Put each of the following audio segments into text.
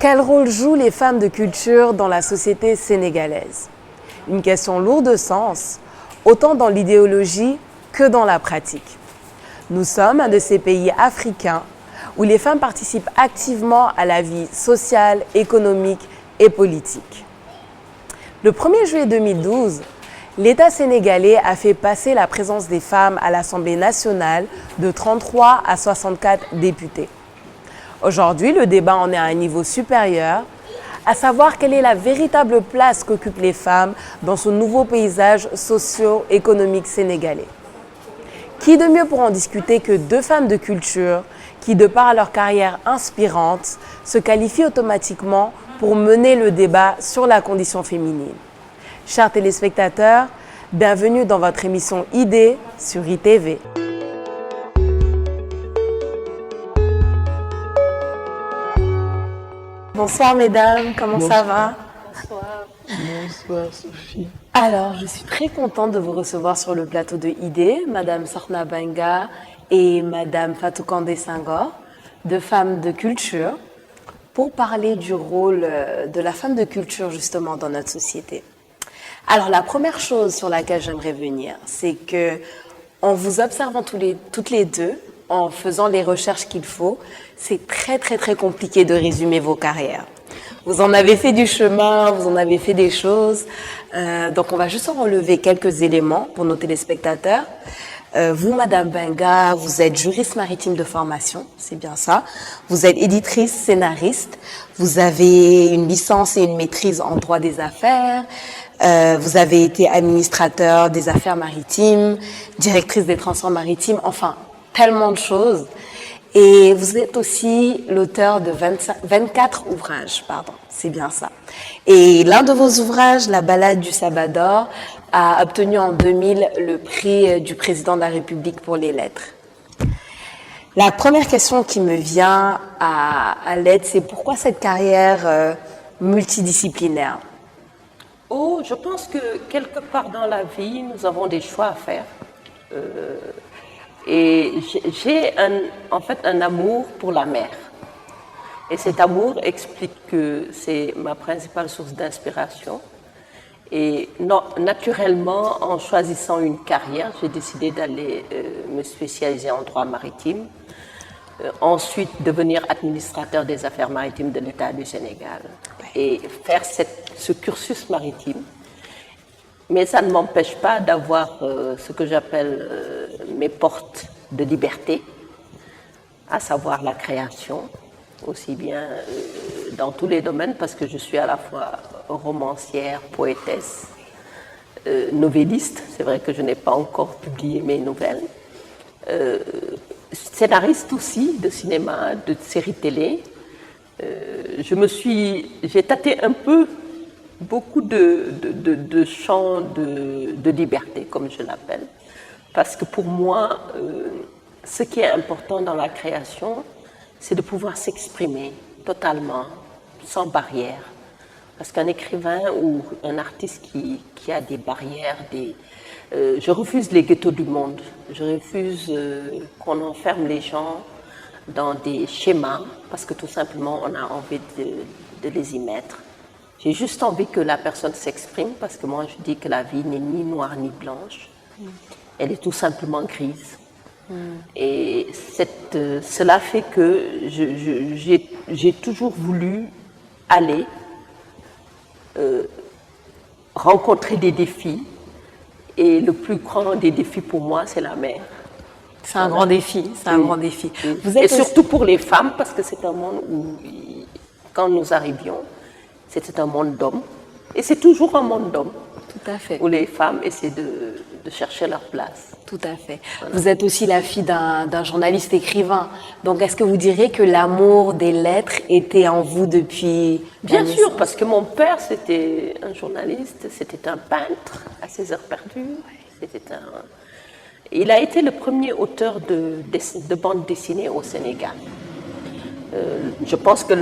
Quel rôle jouent les femmes de culture dans la société sénégalaise? Une question lourde de sens, autant dans l'idéologie que dans la pratique. Nous sommes un de ces pays africains où les femmes participent activement à la vie sociale, économique et politique. Le 1er juillet 2012, l'État sénégalais a fait passer la présence des femmes à l'Assemblée nationale de 33 à 64 députés. Aujourd'hui, le débat en est à un niveau supérieur, à savoir quelle est la véritable place qu'occupent les femmes dans ce nouveau paysage socio-économique sénégalais. Qui de mieux pour en discuter que deux femmes de culture qui, de par leur carrière inspirante, se qualifient automatiquement pour mener le débat sur la condition féminine. Chers téléspectateurs, bienvenue dans votre émission Idées sur ITV. Bonsoir mesdames, comment ça va? Bonsoir. Bonsoir Sophie. Alors, je suis très contente de vous recevoir sur le plateau de Idées, Madame Sorna Benga et Madame Fatou Kandé Senghor, deux femmes de culture, pour parler du rôle de la femme de culture justement dans notre société. Alors, la première chose sur laquelle j'aimerais venir, c'est que en vous observant toutes les deux, en faisant les recherches qu'il faut, c'est très compliqué de résumer vos carrières. Vous en avez fait du chemin, vous en avez fait des choses. Donc, on va juste en relever quelques éléments pour nos téléspectateurs. Vous, Madame Benga, vous êtes juriste maritime de formation, c'est bien ça. Vous êtes éditrice, scénariste. Vous avez une licence et une maîtrise en droit des affaires. Vous avez été administrateur des affaires maritimes, directrice des transports maritimes, enfin, tellement de choses. Et vous êtes aussi l'auteur de 24 ouvrages, c'est bien ça. Et l'un de vos ouvrages, La Ballade du Sabador, a obtenu en 2000 le prix du président de la République pour les lettres. La première question qui me vient à l'aide, c'est pourquoi cette carrière multidisciplinaire? Oh, je pense que quelque part dans la vie, nous avons des choix à faire. Et j'ai en fait un amour pour la mer. Et cet amour explique que c'est ma principale source d'inspiration. Et naturellement, en choisissant une carrière, j'ai décidé d'aller me spécialiser en droit maritime. Ensuite, devenir administrateur des affaires maritimes de l'État du Sénégal. Et faire ce cursus maritime. Mais ça ne m'empêche pas d'avoir ce que j'appelle mes portes de liberté, à savoir la création, aussi bien dans tous les domaines, parce que je suis à la fois romancière, poétesse, novelliste, c'est vrai que je n'ai pas encore publié mes nouvelles, scénariste aussi de cinéma, de séries télé. J'ai tâté un peu beaucoup de champs de liberté, comme je l'appelle. Parce que pour moi, ce qui est important dans la création, c'est de pouvoir s'exprimer totalement, sans barrière. Parce qu'un écrivain ou un artiste qui a des barrières, je refuse les ghettos du monde. Je refuse qu'on enferme les gens dans des schémas, parce que tout simplement, on a envie de les y mettre. J'ai juste envie que la personne s'exprime, parce que moi, je dis que la vie n'est ni noire ni blanche. Elle est tout simplement grise. Et cela fait que j'ai toujours voulu aller rencontrer des défis. Et le plus grand des défis pour moi, c'est la mer. C'est un grand défi, c'est un grand défi. Et surtout pour les femmes, parce que c'est un monde où, quand nous arrivions, c'était un monde d'hommes. Et c'est toujours un monde d'hommes. Tout à fait. Où les femmes essaient de chercher leur place. Tout à fait. Voilà. Vous êtes aussi la fille d'un journaliste écrivain. Donc, est-ce que vous diriez que l'amour des lettres était en vous depuis... Bien sûr, parce que mon père, c'était un journaliste, c'était un peintre à ses heures perdues. Il a été le premier auteur de bande dessinée au Sénégal. Je pense que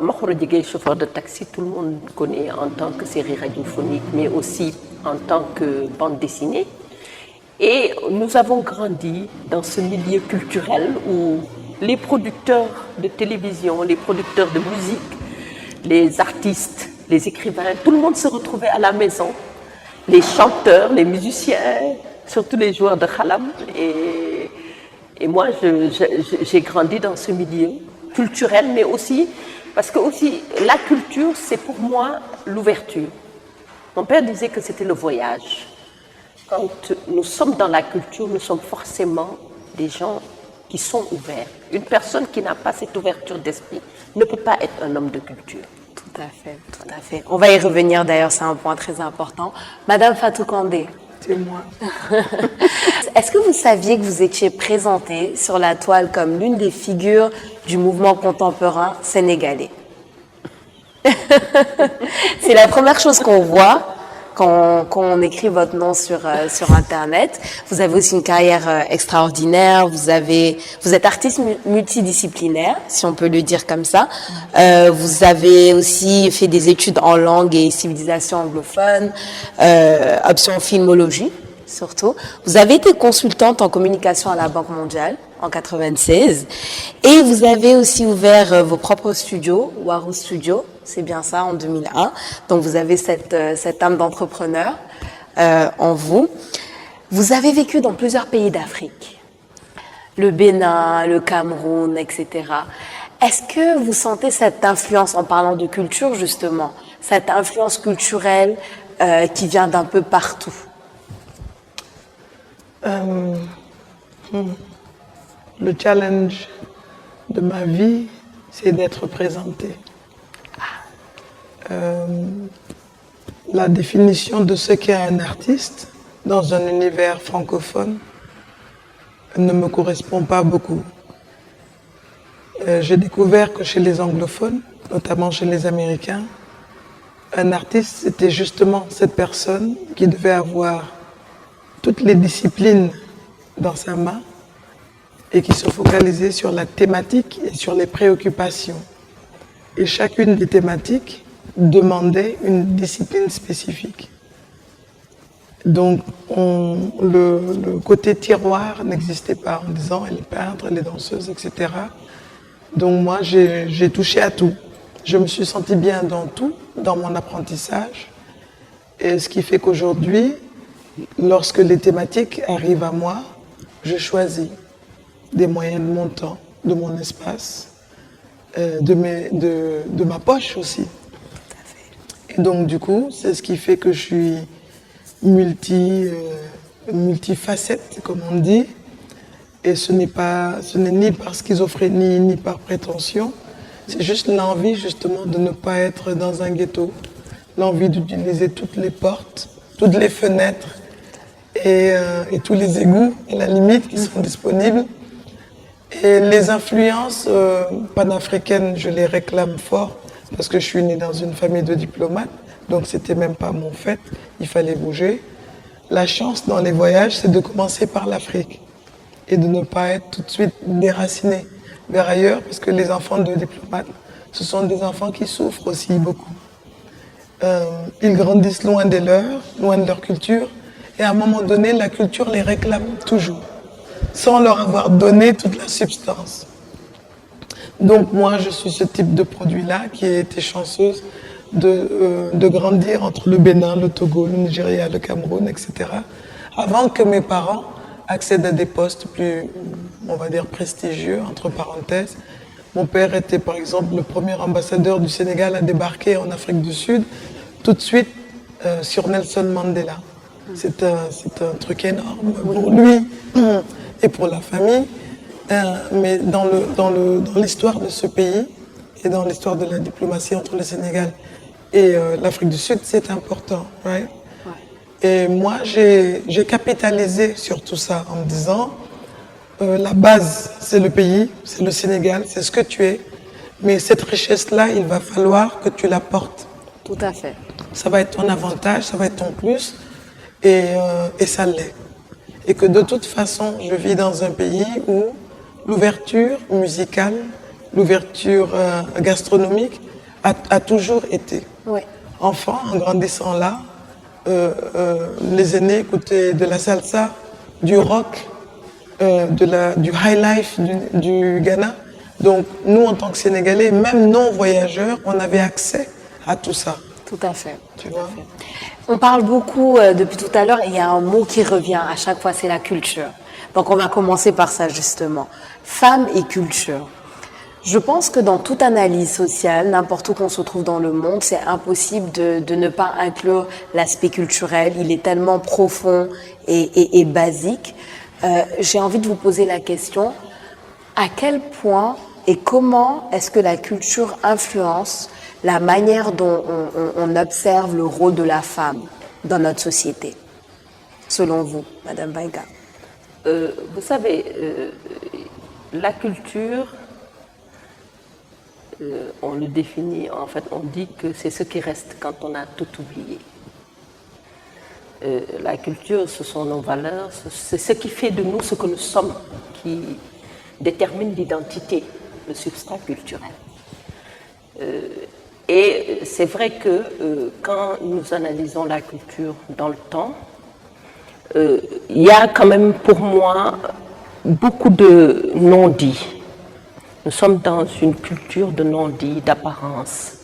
Makhoro Diégué, chauffeur de taxi, tout le monde connaît en tant que série radiophonique, mais aussi en tant que bande dessinée. Et nous avons grandi dans ce milieu culturel où les producteurs de télévision, les producteurs de musique, les artistes, les écrivains, tout le monde se retrouvait à la maison. Les chanteurs, les musiciens, surtout les joueurs de khalam. Et moi, j'ai grandi dans ce milieu culturel, mais aussi, parce que aussi, la culture, c'est pour moi l'ouverture. Mon père disait que c'était le voyage. Quand nous sommes dans la culture, nous sommes forcément des gens qui sont ouverts. Une personne qui n'a pas cette ouverture d'esprit ne peut pas être un homme de culture. Tout à fait, tout à fait. On va y revenir d'ailleurs, c'est un point très important. Madame Fatou Kandé. C'est moi. Est-ce que vous saviez que vous étiez présentée sur la toile comme l'une des figures du mouvement contemporain sénégalais? C'est la première chose qu'on voit quand on écrit votre nom sur Internet. Vous avez aussi une carrière extraordinaire. Vous êtes artiste multidisciplinaire, si on peut le dire comme ça. Vous avez aussi fait des études en langue et civilisation anglophone, option filmologie surtout. Vous avez été consultante en communication à la Banque mondiale en 96 et vous avez aussi ouvert vos propres studios, Warou Studio, c'est bien ça, en 2001. Donc vous avez cette âme d'entrepreneur en vous. Vous avez vécu dans plusieurs pays d'Afrique, le Bénin, le Cameroun, etc. Est-ce que vous sentez cette influence, en parlant de culture justement, cette influence culturelle qui vient d'un peu partout? Le challenge de ma vie, c'est d'être présentée. La définition de ce qu'est un artiste dans un univers francophone ne me correspond pas beaucoup. J'ai découvert que chez les anglophones, notamment chez les Américains, un artiste, c'était justement cette personne qui devait avoir toutes les disciplines dans sa main et qui se focalisait sur la thématique et sur les préoccupations. Et chacune des thématiques demandait une discipline spécifique. Donc le côté tiroir n'existait pas en disant elle est peintre, elle est danseuse, etc. Donc moi j'ai touché à tout. Je me suis sentie bien dans tout, dans mon apprentissage. Et ce qui fait qu'aujourd'hui, lorsque les thématiques arrivent à moi, je choisis des moyens de mon temps, de mon espace, de ma poche aussi. Et donc du coup, c'est ce qui fait que je suis multifacette, comme on dit. Et ce n'est ni par schizophrénie, ni par prétention. C'est juste l'envie justement de ne pas être dans un ghetto. L'envie d'utiliser toutes les portes, toutes les fenêtres et tous les égouts, à la limite, qui sont disponibles. Et les influences panafricaines, je les réclame fort parce que je suis née dans une famille de diplomates, donc c'était même pas mon fait, il fallait bouger. La chance dans les voyages, c'est de commencer par l'Afrique et de ne pas être tout de suite déraciné vers ailleurs, parce que les enfants de diplomates, ce sont des enfants qui souffrent aussi beaucoup. Ils grandissent loin des leurs, loin de leur culture, et à un moment donné, la culture les réclame toujours, sans leur avoir donné toute la substance. Donc moi, je suis ce type de produit-là qui a été chanceuse de grandir entre le Bénin, le Togo, le Nigeria, le Cameroun, etc. Avant que mes parents accèdent à des postes plus, on va dire, prestigieux, entre parenthèses. Mon père était par exemple le premier ambassadeur du Sénégal à débarquer en Afrique du Sud, tout de suite sur Nelson Mandela. C'est un truc énorme pour lui et pour la famille. Mais dans l'histoire de ce pays et dans l'histoire de la diplomatie entre le Sénégal et l'Afrique du Sud, c'est important, right? Ouais. Et moi, j'ai capitalisé sur tout ça en me disant la base, c'est le pays, c'est le Sénégal, c'est ce que tu es. Mais cette richesse-là, il va falloir que tu la portes. Tout à fait. Ça va être ton avantage, ça va être ton plus, et ça l'est. Et que de toute façon, je vis dans un pays où l'ouverture musicale, l'ouverture gastronomique a toujours été. Oui. Enfant, en grandissant là, les aînés écoutaient de la salsa, du rock, du high life du Ghana. Donc, nous, en tant que Sénégalais, même non-voyageurs, on avait accès à tout ça. Tout à fait. Tu vois? On parle beaucoup depuis tout à l'heure et il y a un mot qui revient à chaque fois, c'est la culture. Donc on va commencer par ça justement. Femmes et culture. Je pense que dans toute analyse sociale, n'importe où qu'on se trouve dans le monde, c'est impossible de ne pas inclure l'aspect culturel. Il est tellement profond et basique. J'ai envie de vous poser la question, à quel point et comment est-ce que la culture influence la manière dont on observe le rôle de la femme dans notre société, selon vous, Madame Baïga? Vous savez, la culture, on le définit, en fait, on dit que c'est ce qui reste quand on a tout oublié. La culture, ce sont nos valeurs, c'est ce qui fait de nous ce que nous sommes, qui détermine l'identité, le substrat culturel. Et c'est vrai que quand nous analysons la culture dans le temps, il y a quand même pour moi beaucoup de non-dits. Nous sommes dans une culture de non-dits, d'apparence,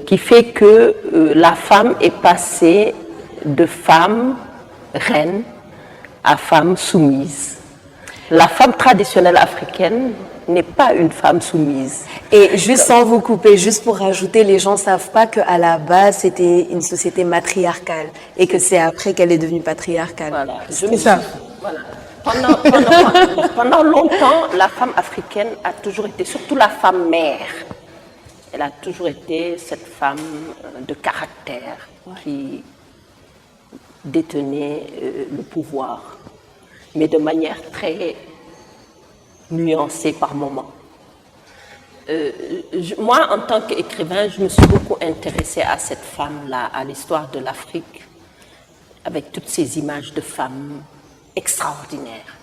qui fait que la femme est passée de femme reine à femme soumise. La femme traditionnelle africaine n'est pas une femme soumise. Et juste sans vous couper, juste pour rajouter, les gens ne savent pas qu'à la base, c'était une société matriarcale et que c'est après qu'elle est devenue patriarcale. Voilà. C'est ça. Voilà. Pendant longtemps, la femme africaine a toujours été, surtout la femme mère, elle a toujours été cette femme de caractère qui détenait le pouvoir, mais de manière très nuancée par moments. Moi, en tant qu'écrivain, je me suis beaucoup intéressée à cette femme-là, à l'histoire de l'Afrique, avec toutes ces images de femmes extraordinaires.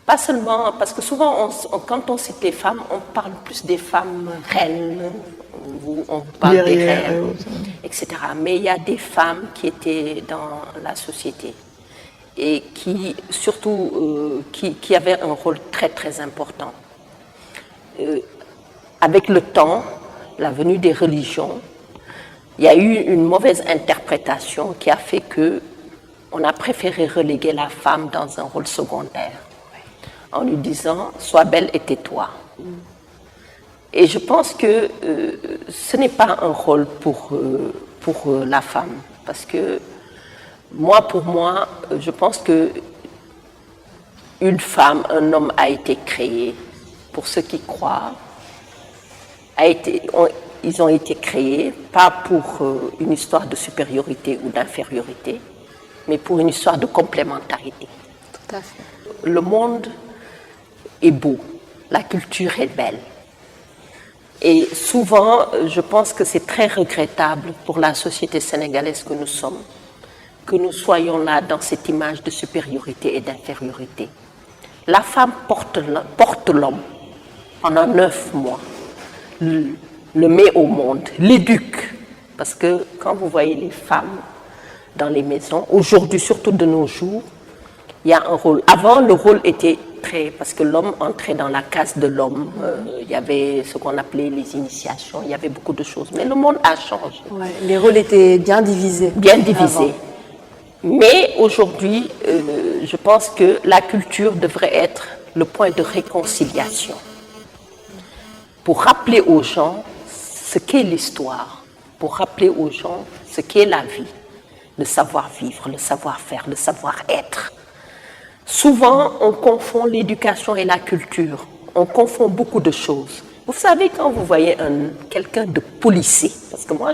Pas seulement, parce que souvent, quand on cite les femmes, on parle plus des femmes reines, on parle des reines, etc. Mais il y a des femmes qui étaient dans la société et qui, surtout, qui avaient un rôle très, très important. Avec le temps, la venue des religions, il y a eu une mauvaise interprétation qui a fait que on a préféré reléguer la femme dans un rôle secondaire, en lui disant « sois belle et tais-toi ». Et je pense que ce n'est pas un rôle pour la femme, parce que pour moi, je pense que une femme, un homme a été créé pour ceux qui croient. Ils ont été créés pas pour une histoire de supériorité ou d'infériorité, mais pour une histoire de complémentarité. Tout à fait. Le monde est beau, la culture est belle. Et souvent, je pense que c'est très regrettable pour la société sénégalaise que nous sommes, que nous soyons là dans cette image de supériorité et d'infériorité. La femme porte l'homme pendant 9 mois, le met au monde, l'éduque. Parce que quand vous voyez les femmes dans les maisons, aujourd'hui, surtout de nos jours, il y a un rôle. Avant, le rôle était très... Parce que l'homme entrait dans la case de l'homme. Il y avait ce qu'on appelait les initiations, il y avait beaucoup de choses. Mais le monde a changé. Ouais, les rôles étaient bien divisés. Bien divisés. Mais aujourd'hui, je pense que la culture devrait être le point de réconciliation. Pour rappeler aux gens ce qu'est l'histoire, pour rappeler aux gens ce qu'est la vie, le savoir-vivre, le savoir-faire, le savoir-être. Souvent, on confond l'éducation et la culture. On confond beaucoup de choses. Vous savez, quand vous voyez quelqu'un de policé, parce que moi,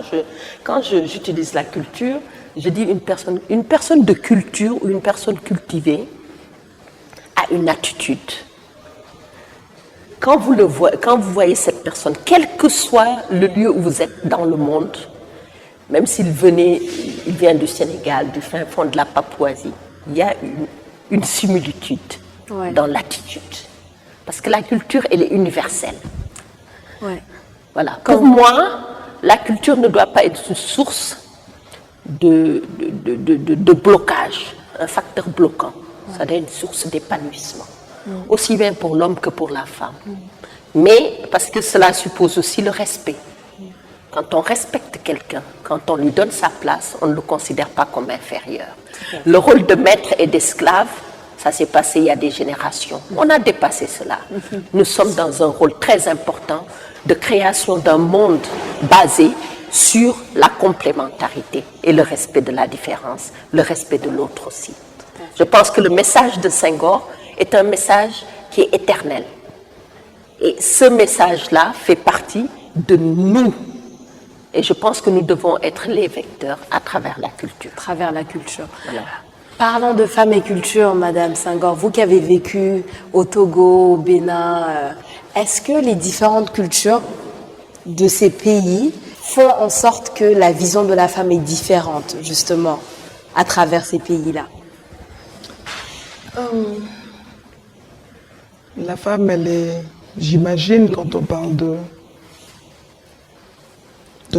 quand j'utilise la culture, je dis une personne de culture ou une personne cultivée a une attitude. Quand vous voyez cette personne, quel que soit le lieu où vous êtes dans le monde, même s'il vient du Sénégal, du fin fond de la Papouasie, il y a une similitude dans l'attitude. Parce que la culture, elle est universelle. Ouais. Voilà. Pour moi, la culture ne doit pas être une source de blocage, un facteur bloquant. Ça doit être une source d'épanouissement, aussi bien pour l'homme que pour la femme. Mais parce que cela suppose aussi le respect. Quand on respecte quelqu'un, quand on lui donne sa place, on ne le considère pas comme inférieur. Le rôle de maître et d'esclave, ça s'est passé il y a des générations. On a dépassé cela. Nous sommes dans un rôle très important de création d'un monde basé sur la complémentarité et le respect de la différence, le respect de l'autre aussi. Je pense que le message de Senghor est un message qui est éternel. Et ce message-là fait partie de nous. Et je pense que nous devons être les vecteurs à travers la culture. À travers la culture. Voilà. Parlant de femmes et culture, Madame Senghor, vous qui avez vécu au Togo, au Bénin, est-ce que les différentes cultures de ces pays font en sorte que la vision de la femme est différente, justement, à travers ces pays-là? La femme, elle est, j'imagine, quand on parle de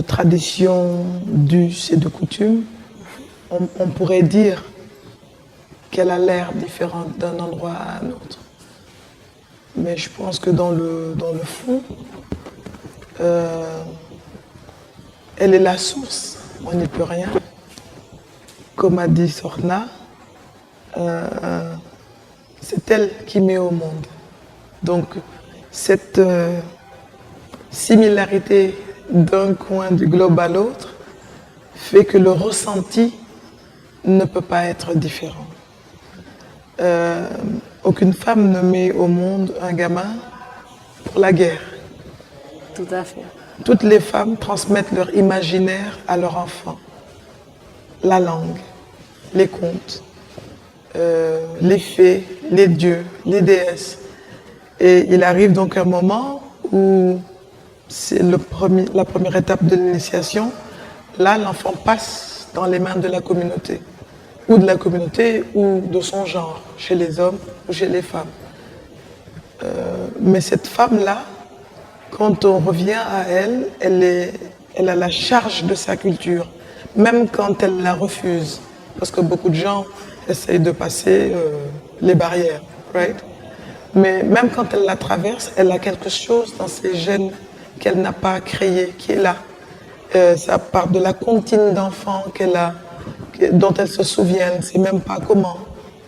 tradition, d'us et de coutumes, on pourrait dire qu'elle a l'air différente d'un endroit à un autre. Mais je pense que dans le fond, elle est la source, on n'y peut rien. Comme a dit Sorna, c'est elle qui met au monde. Donc cette similarité d'un coin du globe à l'autre fait que le ressenti ne peut pas être différent. Aucune femme ne met au monde un gamin pour la guerre. Tout à fait. Toutes les femmes transmettent leur imaginaire à leur enfant. La langue, les contes, les fées, les dieux, les déesses. Et il arrive donc un moment où c'est la première étape de l'initiation. Là, l'enfant passe dans les mains de la communauté. Ou de la communauté ou de son genre, chez les hommes ou chez les femmes. Mais cette femme-là, quand on revient à elle, elle a la charge de sa culture, même quand elle la refuse. Parce que beaucoup de gens essayent de passer les barrières, right? Mais même quand elle la traverse, elle a quelque chose dans ses gènes qu'elle n'a pas créé, qui est là. Ça part de la comptine d'enfant qu'elle a, dont elle se souvient, elle ne sait même pas comment.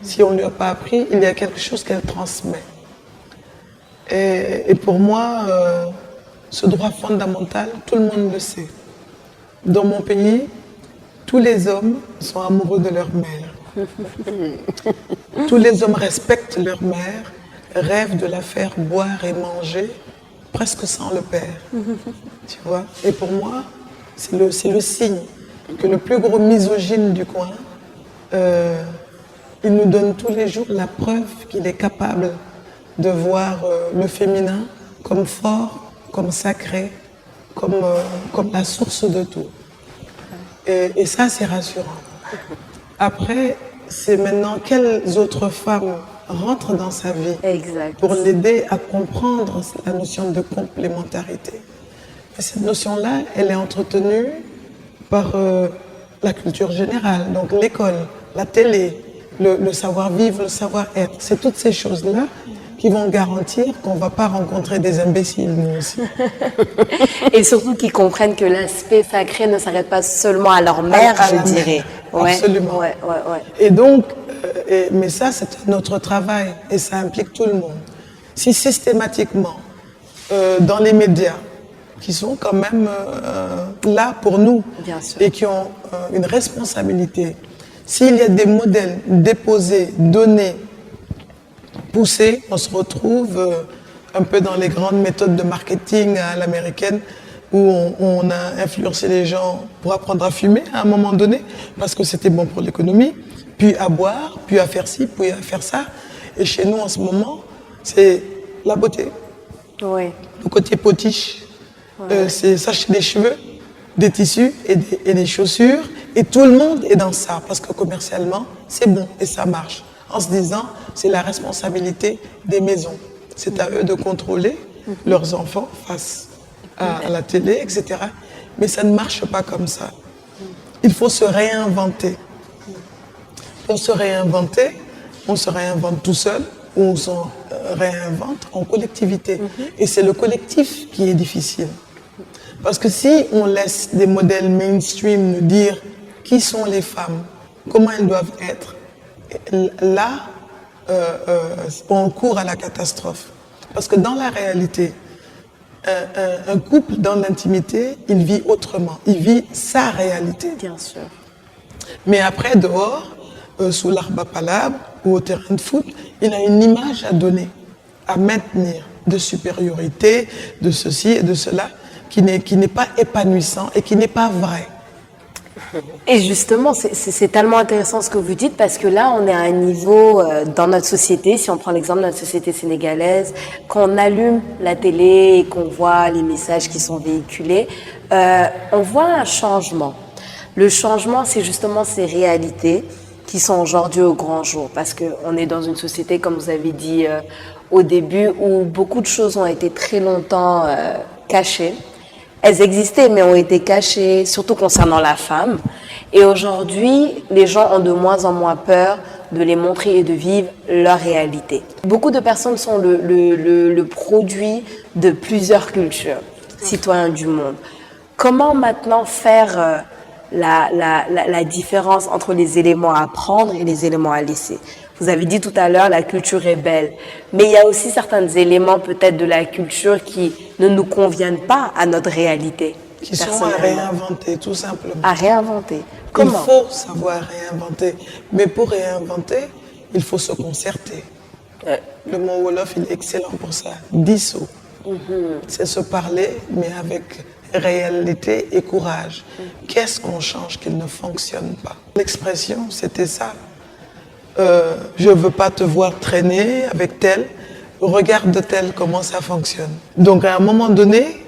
Si on ne lui a pas appris, il y a quelque chose qu'elle transmet. Et pour moi, ce droit fondamental, tout le monde le sait. Dans mon pays, tous les hommes sont amoureux de leur mère. Tous les hommes respectent leur mère, rêvent de la faire boire et manger, presque sans le père. Tu vois? Et pour moi, c'est le signe que le plus gros misogyne du coin, il nous donne tous les jours la preuve qu'il est capable de voir le féminin comme fort, comme sacré, comme la source de tout. Et ça, c'est rassurant. Après, c'est maintenant quelles autres femmes rentrent dans sa vie Exact. pour l'aider à comprendre la notion de complémentarité. Et cette notion-là, elle est entretenue par la culture générale, donc l'école, la télé, le savoir-vivre, le savoir-être. C'est toutes ces choses-là qui vont garantir qu'on ne va pas rencontrer des imbéciles, nous aussi. Et surtout qu'ils comprennent que l'aspect sacré ne s'arrête pas seulement à leur mère, À je la dirais. mère, absolument. Ouais. Et donc, mais ça, c'est notre travail et ça implique tout le monde. Si systématiquement, dans les médias, qui sont quand même là pour nous Bien sûr. et qui ont une responsabilité, s'il y a des modèles déposés, donnés, poussés, on se retrouve un peu dans les grandes méthodes de marketing à l'américaine où on a influencé les gens pour apprendre à fumer à un moment donné parce que c'était bon pour l'économie, puis à boire, puis à faire ci, puis à faire ça. Et chez nous en ce moment, c'est la beauté, Oui. le côté potiche, c'est s'acheter des cheveux, des tissus et des chaussures. Et tout le monde est dans ça parce que commercialement, c'est bon et ça marche. En se disant, c'est la responsabilité des maisons. C'est à eux de contrôler leurs enfants face à la télé, etc. Mais ça ne marche pas comme ça. Il faut se réinventer. Pour se réinventer, on se réinvente tout seul ou on se réinvente en collectivité. Et c'est le collectif qui est difficile. Parce que si on laisse des modèles mainstream nous dire qui sont les femmes, comment elles doivent être, là, on court à la catastrophe. Parce que dans la réalité, un couple dans l'intimité, il vit autrement, il vit sa réalité. Bien sûr. Mais après, dehors, sous l'arbre à palabre ou au terrain de foot, il a une image à donner, à maintenir, de supériorité, de ceci et de cela, qui n'est pas épanouissant et qui n'est pas vrai. Et justement, c'est tellement intéressant ce que vous dites parce que là, on est à un niveau dans notre société, si on prend l'exemple de notre société sénégalaise, quand on allume la télé et qu'on voit les messages qui sont véhiculés, on voit un changement. Le changement, c'est justement ces réalités qui sont aujourd'hui au grand jour parce qu'on est dans une société, comme vous avez dit au début, où beaucoup de choses ont été très longtemps cachées. Elles existaient, mais ont été cachées, surtout concernant la femme. Et aujourd'hui, les gens ont de moins en moins peur de les montrer et de vivre leur réalité. Beaucoup de personnes sont le produit de plusieurs cultures, citoyens du monde. Comment maintenant faire la différence entre les éléments à prendre et les éléments à laisser? Vous avez dit tout à l'heure, la culture est belle. Mais il y a aussi certains éléments peut-être de la culture qui ne nous conviennent pas à notre réalité. Qui sont à réinventer, tout simplement. À réinventer. Comment? Il faut savoir réinventer. Mais pour réinventer, il faut se concerter. Le mot Wolof, il est excellent pour ça. Disso. C'est se parler, mais avec réalité et courage. Qu'est-ce qu'on change qu'il ne fonctionne pas? L'expression, c'était ça. Je ne veux pas te voir traîner avec tel, regarde tel comment ça fonctionne. Donc à un moment donné,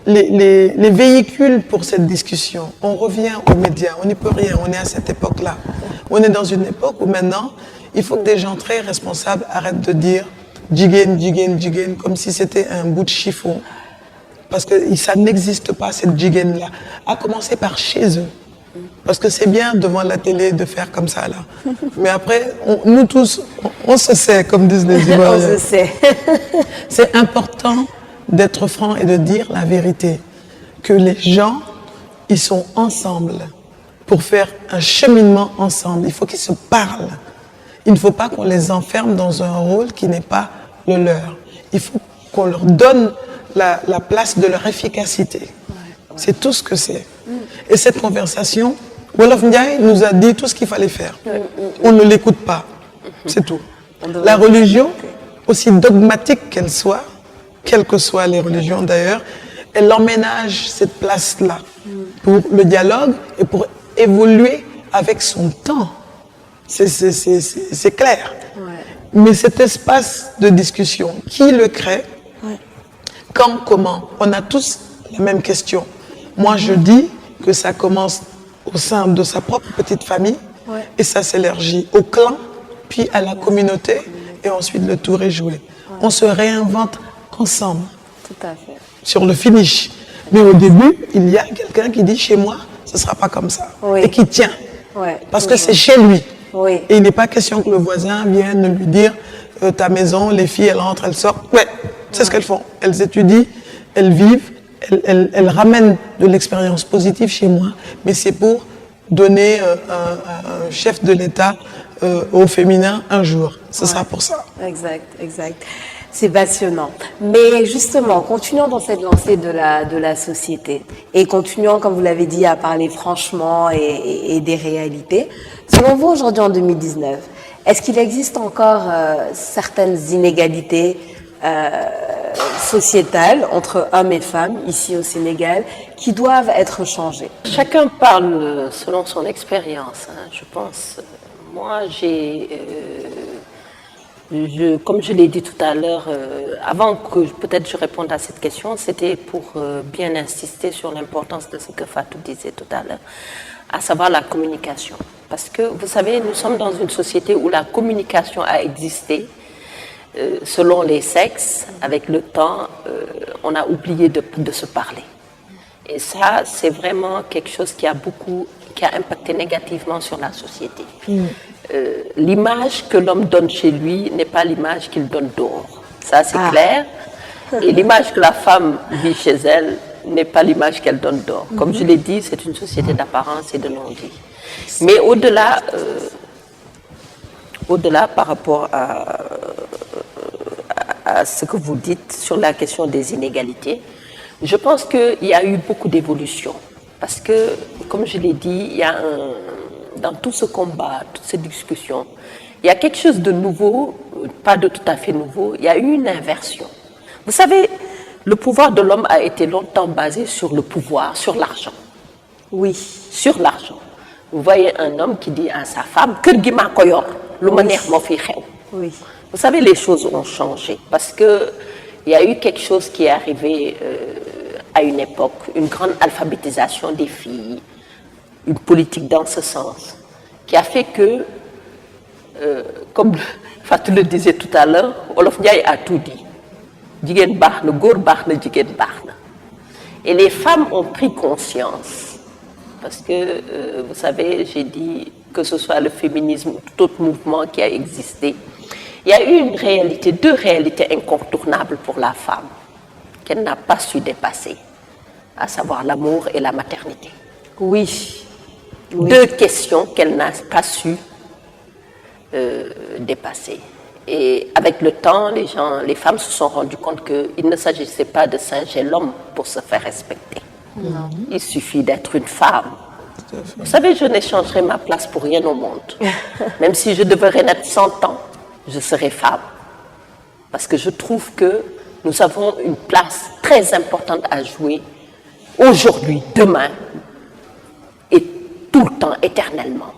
les véhicules pour cette discussion, on revient aux médias, on n'y peut rien, on est à cette époque-là. On est dans une époque où maintenant, il faut que des gens très responsables arrêtent de dire jigen, jigen, jigen, comme si c'était un bout de chiffon. Parce que ça n'existe pas, cette jigen-là. À commencer par chez eux. Parce que c'est bien devant la télé de faire comme ça, là. Mais après, nous tous, on se sait, comme disent les Ivoiriens. On se sait. C'est important d'être franc et de dire la vérité. Que les gens, ils sont ensemble pour faire un cheminement ensemble. Il faut qu'ils se parlent. Il ne faut pas qu'on les enferme dans un rôle qui n'est pas le leur. Il faut qu'on leur donne la place de leur efficacité. C'est tout ce que c'est. Et cette conversation, Wolof Ndiaye nous a dit tout ce qu'il fallait faire. On ne l'écoute pas. C'est tout. La religion, aussi dogmatique qu'elle soit, quelles que soient les religions d'ailleurs, elle emménage cette place-là pour le dialogue et pour évoluer avec son temps. C'est clair. Mais cet espace de discussion, qui le crée? Quand, comment? On a tous la même question. Moi, je dis que ça commence au sein de sa propre petite famille et ça s'élargit au clan, puis à la communauté et ensuite le tour est joué. On se réinvente ensemble. Tout à fait. Sur le finish. Mais au début, il y a quelqu'un qui dit chez moi, ce ne sera pas comme ça. Et qui tient. Parce que c'est chez lui. Et il n'est pas question que le voisin vienne lui dire ta maison, les filles, elles rentrent, elles sortent. C'est ce qu'elles font. Elles étudient, elles vivent, elles ramènent de l'expérience positive chez moi, mais c'est pour donner un chef de l'État au féminin un jour. Ce sera pour ça. Exact, exact. C'est passionnant. Mais justement, continuons dans cette lancée de la société et continuons, comme vous l'avez dit, à parler franchement et des réalités. Selon vous, aujourd'hui en 2019, est-ce qu'il existe encore certaines inégalités sociétales entre hommes et femmes ici au Sénégal qui doivent être changées? Chacun parle selon son expérience, je pense. Moi, comme je l'ai dit tout à l'heure, avant que peut-être je réponde à cette question, c'était pour bien insister sur l'importance de ce que Fatou disait tout à l'heure, à savoir la communication. Parce que, vous savez, nous sommes dans une société où la communication a existé, selon les sexes. Avec le temps, on a oublié de se parler. Et ça, c'est vraiment quelque chose qui a impacté négativement sur la société. l'image que l'homme donne chez lui n'est pas l'image qu'il donne dehors. Ça, c'est clair. Et l'image que la femme vit chez elle n'est pas l'image qu'elle donne dehors. Comme je l'ai dit, c'est une société d'apparence et de non-dit. Mais au-delà, par rapport à ce que vous dites sur la question des inégalités, je pense qu'il y a eu beaucoup d'évolution. Parce que, comme je l'ai dit, il y a dans tout ce combat, toutes ces discussions, il y a quelque chose de nouveau, pas de tout à fait nouveau, il y a eu une inversion. Vous savez, le pouvoir de l'homme a été longtemps basé sur le pouvoir, sur l'argent. Oui. Sur l'argent. Vous voyez un homme qui dit à sa femme, « Kër gi maa ko yor, lu ma neex moo fi xew ». Oui. Vous savez, les choses ont changé parce qu'il y a eu quelque chose qui est arrivé à une époque, une grande alphabétisation des filles, une politique dans ce sens, qui a fait que, comme Fatou le disait tout à l'heure, Olof Ndiaye a tout dit. Jigéen baax na, góor baax na, jigéen baax na. Et les femmes ont pris conscience, parce que, vous savez, j'ai dit que ce soit le féminisme ou tout autre mouvement qui a existé, il y a eu une réalité, deux réalités incontournables pour la femme qu'elle n'a pas su dépasser, à savoir l'amour et la maternité. Oui. Deux questions qu'elle n'a pas su dépasser. Et avec le temps, les femmes se sont rendues compte qu'il ne s'agissait pas de singer l'homme pour se faire respecter. Non. Il suffit d'être une femme. Vous savez, je n'échangerai ma place pour rien au monde. Même si je devrais naître 100 ans, je serai femme. Parce que je trouve que nous avons une place très importante à jouer aujourd'hui, demain, et tout le temps, éternellement.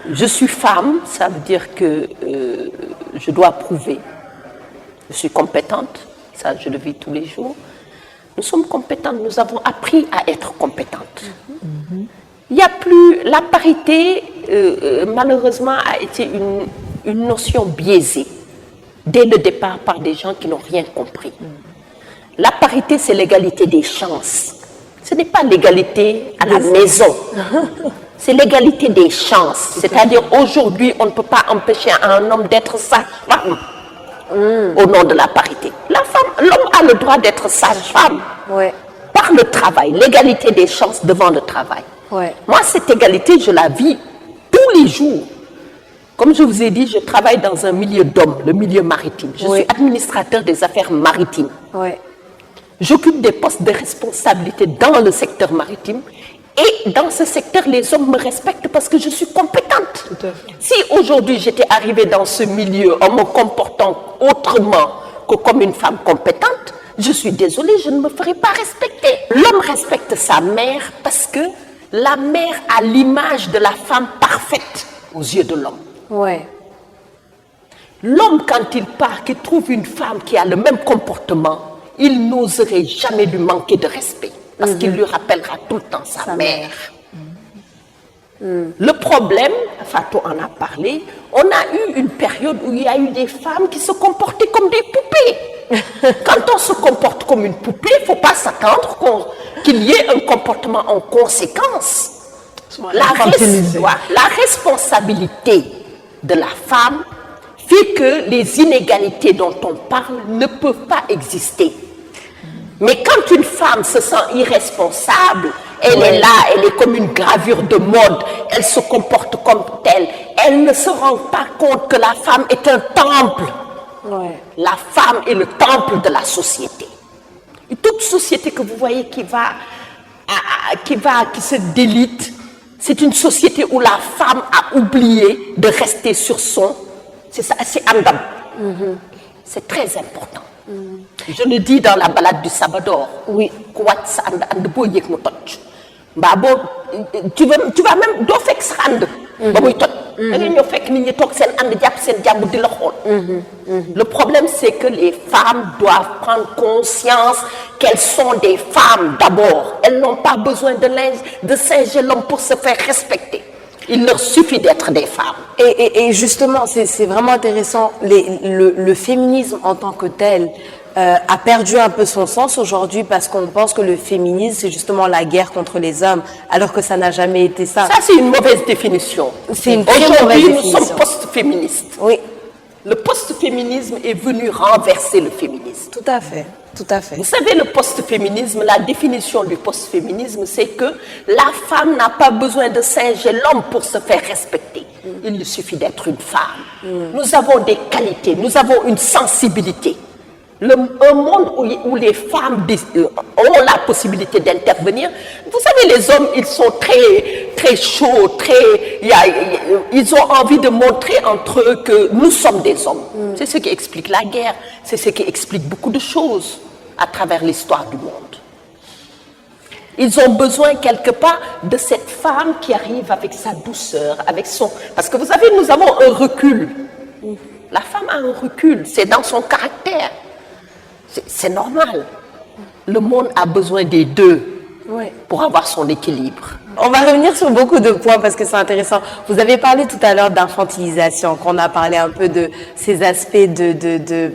Je suis femme, ça veut dire que je dois prouver. Je suis compétente, ça je le vis tous les jours. Nous sommes compétentes, nous avons appris à être compétentes. Il n'y a plus, la parité, malheureusement, a été une notion biaisée dès le départ par des gens qui n'ont rien compris. La parité, c'est l'égalité des chances. Ce n'est pas l'égalité à la maison. C'est l'égalité des chances. C'est-à-dire, aujourd'hui, on ne peut pas empêcher un homme d'être sage-femme au nom de la parité. L'homme a le droit d'être sage-femme par le travail, l'égalité des chances devant le travail. Moi, cette égalité, je la vis tous les jours. Comme je vous ai dit, je travaille dans un milieu d'hommes, le milieu maritime. Je suis administrateur des affaires maritimes. J'occupe des postes de responsabilité dans le secteur maritime. Et dans ce secteur, les hommes me respectent parce que je suis compétente. Si aujourd'hui j'étais arrivée dans ce milieu en me comportant autrement que comme une femme compétente, je suis désolée, je ne me ferai pas respecter. L'homme respecte sa mère parce que la mère a l'image de la femme parfaite aux yeux de l'homme. L'homme, quand il part, qu'il trouve une femme qui a le même comportement, il n'oserait jamais lui manquer de respect. Parce qu'il lui rappellera tout le temps sa mère. Le problème, Fatou en a parlé, on a eu une période où il y a eu des femmes qui se comportaient comme des poupées. Quand on se comporte comme une poupée, il ne faut pas s'attendre qu'il y ait un comportement en conséquence. La responsabilité de la femme fait que les inégalités dont on parle ne peuvent pas exister. Mais quand une femme se sent irresponsable, elle est là, elle est comme une gravure de mode, elle se comporte comme telle, elle ne se rend pas compte que la femme est un temple. La femme est le temple de la société. Et toute société que vous voyez qui se délite, c'est une société où la femme a oublié de rester sur son... C'est ça, c'est Andam. C'est très important. Je le dis dans la balade du Sabador. Oui. Tu vas même do fek sa and ba muy tot da ngay ñëw fekk nit ñi toog seen and jàpp seen jàmm di la xool. Le problème c'est que les femmes doivent prendre conscience qu'elles sont des femmes d'abord. Elles n'ont pas besoin de singer l'homme pour se faire respecter. Il leur suffit d'être des femmes. Et justement, c'est vraiment intéressant, le féminisme en tant que tel, a perdu un peu son sens aujourd'hui parce qu'on pense que le féminisme, c'est justement la guerre contre les hommes, alors que ça n'a jamais été ça. Ça, c'est une mauvaise définition. C'est une très mauvaise Aujourd'hui, nous définition. sommes post-féministes. Oui, Le post-féminisme est venu renverser le féminisme. tout à fait, tout à fait. Vous savez, le post-féminisme, la définition du post-féminisme, c'est que la femme n'a pas besoin de singer l'homme pour se faire respecter. Il lui suffit d'être une femme. Nous avons des qualités, nous avons une sensibilité. Un monde où les femmes ont la possibilité d'intervenir. Vous savez, les hommes, ils sont très chauds, ils ont envie de montrer entre eux que nous sommes des hommes. C'est ce qui explique la guerre, c'est ce qui explique beaucoup de choses à travers l'histoire du monde. Ils ont besoin quelque part de cette femme qui arrive avec sa douceur, avec son... Parce que vous savez, nous avons un recul. La femme a un recul, c'est dans son caractère. C'est normal. Le monde a besoin des deux pour avoir son équilibre. On va revenir sur beaucoup de points parce que c'est intéressant. Vous avez parlé tout à l'heure d'infantilisation, qu'on a parlé un peu de ces aspects de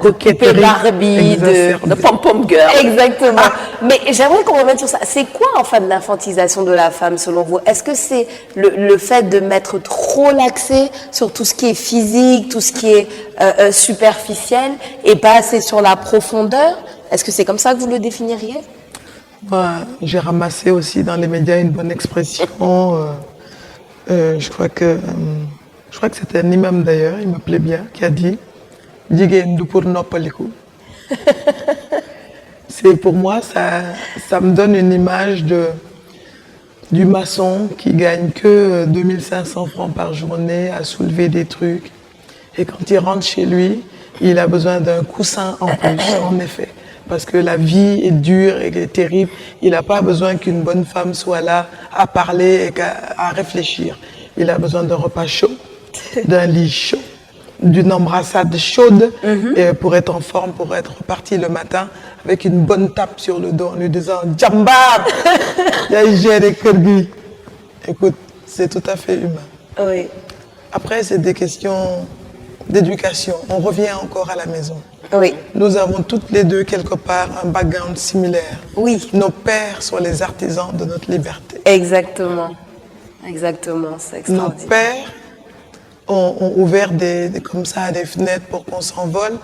poupée Barbie, De pom-pom girl. Exactement. Mais j'aimerais qu'on revienne sur ça. C'est quoi en fait l'infantilisation de la femme selon vous? Est-ce que c'est le fait de mettre trop l'accent sur tout ce qui est physique, tout ce qui est superficiel et pas assez sur la profondeur? Est-ce que c'est comme ça que vous le définiriez? Moi, j'ai ramassé aussi dans les médias une bonne expression. Je crois que c'était un imam d'ailleurs, il m'appelait bien, qui a dit Jigéen du pour noppaliku. C'est pour moi, ça me donne une image du maçon qui gagne que 2500 francs par journée à soulever des trucs. Et quand il rentre chez lui, il a besoin d'un coussin en plus, en effet. Parce que la vie est dure et terrible. Il n'a pas besoin qu'une bonne femme soit là à parler et à réfléchir. Il a besoin d'un repas chaud, d'un lit chaud, d'une embrassade chaude et pour être en forme, pour être reparti le matin avec une bonne tape sur le dos en lui disant « Djambab !» Y'a géré Kirgui. Écoute, c'est tout à fait humain. Oui. Après, c'est des questions d'éducation. On revient encore à la maison. Oui. Nous avons toutes les deux quelque part un background similaire. Oui. Nos pères sont les artisans de notre liberté. Exactement. Exactement, c'est Nos extraordinaire. pères ont ouvert comme ça des fenêtres pour qu'on s'envole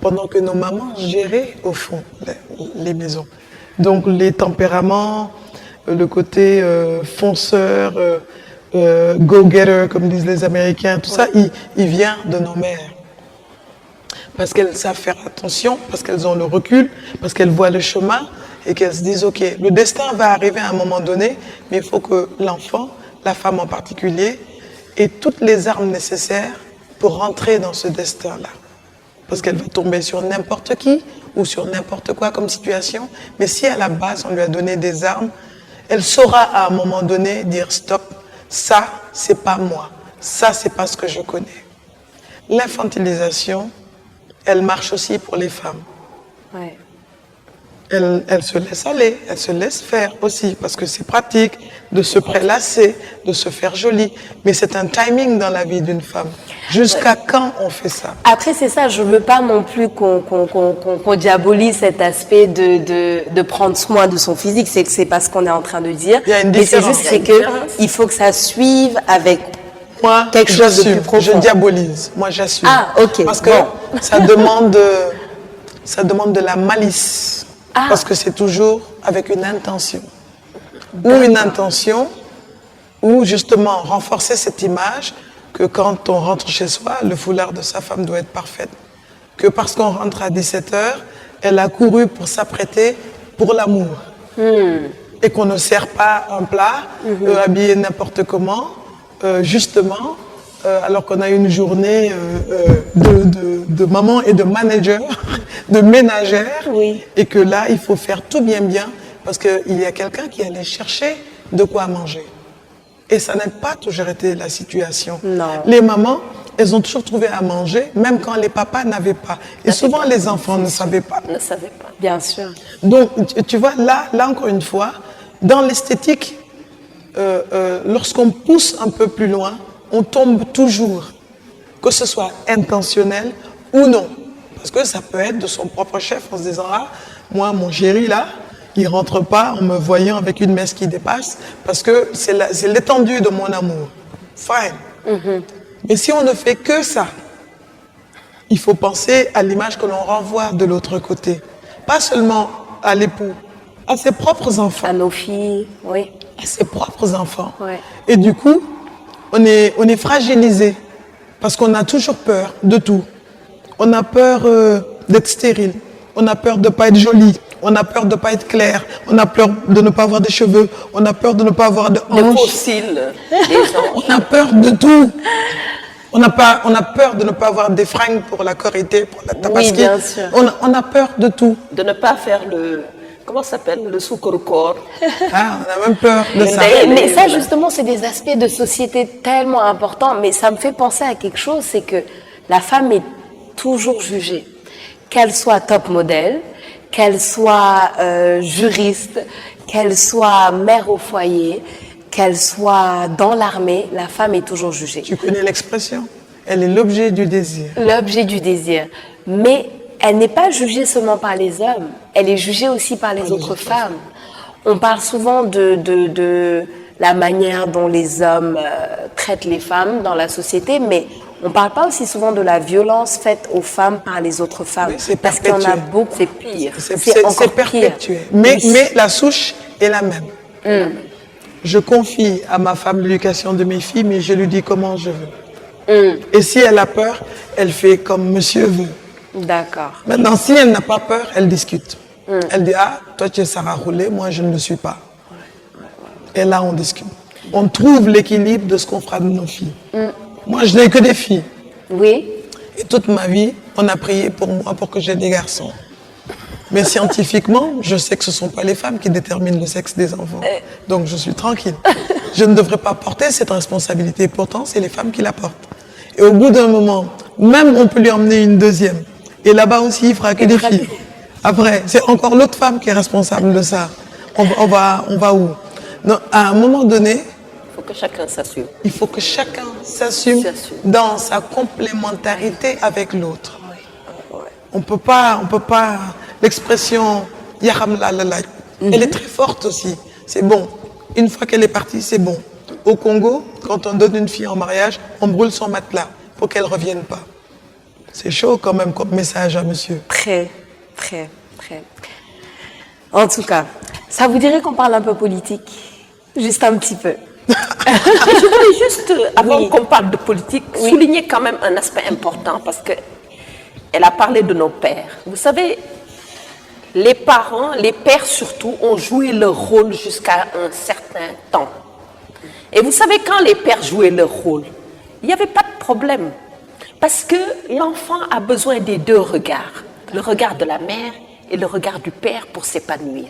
pendant que nos mamans géraient au fond les maisons. Donc les tempéraments, le côté fonceur, go-getter comme disent les Américains, tout ça, il vient de nos mères. Parce qu'elles savent faire attention, parce qu'elles ont le recul, parce qu'elles voient le chemin et qu'elles se disent ok, le destin va arriver à un moment donné, mais il faut que l'enfant, la femme en particulier, ait toutes les armes nécessaires pour rentrer dans ce destin-là. Parce qu'elle va tomber sur n'importe qui ou sur n'importe quoi comme situation, mais si à la base on lui a donné des armes, elle saura à un moment donné dire stop, ça c'est pas moi, ça c'est pas ce que je connais. L'infantilisation, elle marche aussi pour les femmes. Ouais. Elle se laisse aller, elle se laisse faire aussi, parce que c'est pratique de se prélasser, de se faire jolie. Mais c'est un timing dans la vie d'une femme. Jusqu'à quand on fait ça? Après, c'est ça, je veux pas non plus qu'on diabolise cet aspect de prendre soin de son physique. C'est pas ce qu'on est en train de dire. Il y a une mais c'est différence. juste, c'est que il faut que ça suive avec Moi, quelque chose de plus j'assume, profond. je diabolise. Moi, j'assume. Ah, ok, Parce que bon. ça demande de la malice. Ah. Parce que c'est toujours avec une intention. Ou une intention, ou justement renforcer cette image que quand on rentre chez soi, le foulard de sa femme doit être parfait. Que parce qu'on rentre à 17h, elle a couru pour s'apprêter pour l'amour. Et qu'on ne sert pas un plat, habillé n'importe comment, justement, alors qu'on a une journée de maman et de manager, de ménagère, Oui. et que là, il faut faire tout bien parce qu'il y a quelqu'un qui allait chercher de quoi manger. Et ça n'a pas toujours été la situation. Non. Les mamans, elles ont toujours trouvé à manger, même quand les papas n'avaient pas. Et souvent, les enfants ne savaient pas. Ne savais pas. Bien sûr. Donc, tu vois, là encore une fois, dans l'esthétique, lorsqu'on pousse un peu plus loin, on tombe toujours, que ce soit intentionnel ou non. Parce que ça peut être de son propre chef en se disant, ah, moi, mon chéri, là, il rentre pas en me voyant avec une messe qui dépasse, parce que c'est l'étendue de mon amour. Fine. Mais si on ne fait que ça, il faut penser à l'image que l'on renvoie de l'autre côté. Pas seulement à l'époux, à ses propres enfants. À nos filles, oui. À ses propres enfants. Ouais. Et du coup, on est fragilisé parce qu'on a toujours peur de tout. On a peur d'être stérile. On a peur de ne pas être jolie. On a peur de ne pas être clair. On a peur de ne pas avoir des cheveux. On a peur de ne pas avoir de Les hanches. fossiles, les anges. On a peur de tout. On a peur de ne pas avoir des fringues pour la Korité, pour la tabaski. Oui, bien sûr. On a peur de tout. De ne pas faire comment ça s'appelle, le soukorokor. Ah, on a même peur de ça. Mais ça, justement, c'est des aspects de société tellement importants. Mais ça me fait penser à quelque chose, c'est que la femme est toujours jugée. Qu'elle soit top modèle, qu'elle soit juriste, qu'elle soit mère au foyer, qu'elle soit dans l'armée, la femme est toujours jugée. Tu connais l'expression? Elle est l'objet du désir. L'objet du désir. Mais elle n'est pas jugée seulement par les hommes, elle est jugée aussi par les autres femmes. On parle souvent de la manière dont les hommes traitent les femmes dans la société, mais on ne parle pas aussi souvent de la violence faite aux femmes par les autres femmes. Oui, c'est parce qu'il y en a perpétué. beaucoup. C'est pire. C'est encore C'est perpétué. pire. Mais, Oui. mais la souche est la même. Je confie à ma femme l'éducation de mes filles, mais je lui dis comment je veux. Et si elle a peur, elle fait comme monsieur veut. D'accord. Maintenant, si elle n'a pas peur, elle discute. Elle dit, ah, toi tu es Sarah Roulé, moi je ne le suis pas. Et là, on discute. On trouve l'équilibre de ce qu'on fera de nos filles. Moi, je n'ai que des filles. Oui. Et toute ma vie, on a prié pour moi pour que j'aie des garçons. Mais scientifiquement, je sais que ce ne sont pas les femmes qui déterminent le sexe des enfants. Donc je suis tranquille. Je ne devrais pas porter cette responsabilité. Pourtant, c'est les femmes qui la portent. Et au bout d'un moment, même on peut lui emmener une deuxième. Et là-bas aussi, il fera que des filles. Après, c'est encore l'autre femme qui est responsable de ça. On va où? Non, à un moment donné, Il faut que chacun s'assume. il faut que chacun s'assume dans sa complémentarité avec l'autre. On peut pas, l'expression Yaham la la la, elle est très forte aussi. C'est bon. Une fois qu'elle est partie, c'est bon. Au Congo, quand on donne une fille en mariage, on brûle son matelas pour qu'elle ne revienne pas. C'est chaud quand même comme message à monsieur. Très, très, très. En tout cas, ça vous dirait qu'on parle un peu politique? Juste un petit peu. Je voulais juste, avant qu'on parle de politique, souligner quand même un aspect important parce que elle a parlé de nos pères. Vous savez, les parents, les pères surtout, ont joué leur rôle jusqu'à un certain temps. Et vous savez, quand les pères jouaient leur rôle, il n'y avait pas de problème. Parce que l'enfant a besoin des deux regards. Le regard de la mère et le regard du père pour s'épanouir.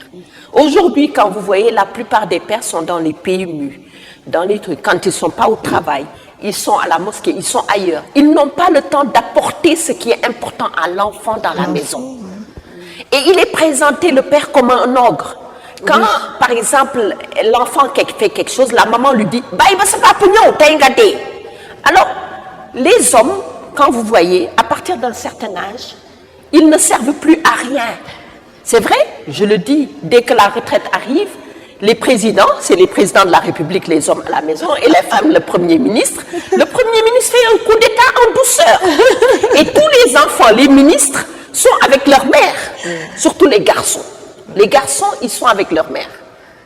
Aujourd'hui, quand vous voyez, la plupart des pères sont dans les PMU, dans les trucs, quand ils ne sont pas au travail, ils sont à la mosquée, ils sont ailleurs. Ils n'ont pas le temps d'apporter ce qui est important à l'enfant dans la maison. Et il est présenté, le père, comme un ogre. Quand, par exemple, l'enfant fait quelque chose, la maman lui dit « Bah, il va se faire pognon, t'as gâté ». Alors, les hommes, quand vous voyez, à partir d'un certain âge, ils ne servent plus à rien. C'est vrai, je le dis, dès que la retraite arrive, les présidents, c'est les présidents de la République, les hommes à la maison, et les femmes, le Premier ministre. Le Premier ministre fait un coup d'État en douceur. Et tous les enfants, les ministres, sont avec leur mère, surtout les garçons. Les garçons, ils sont avec leur mère,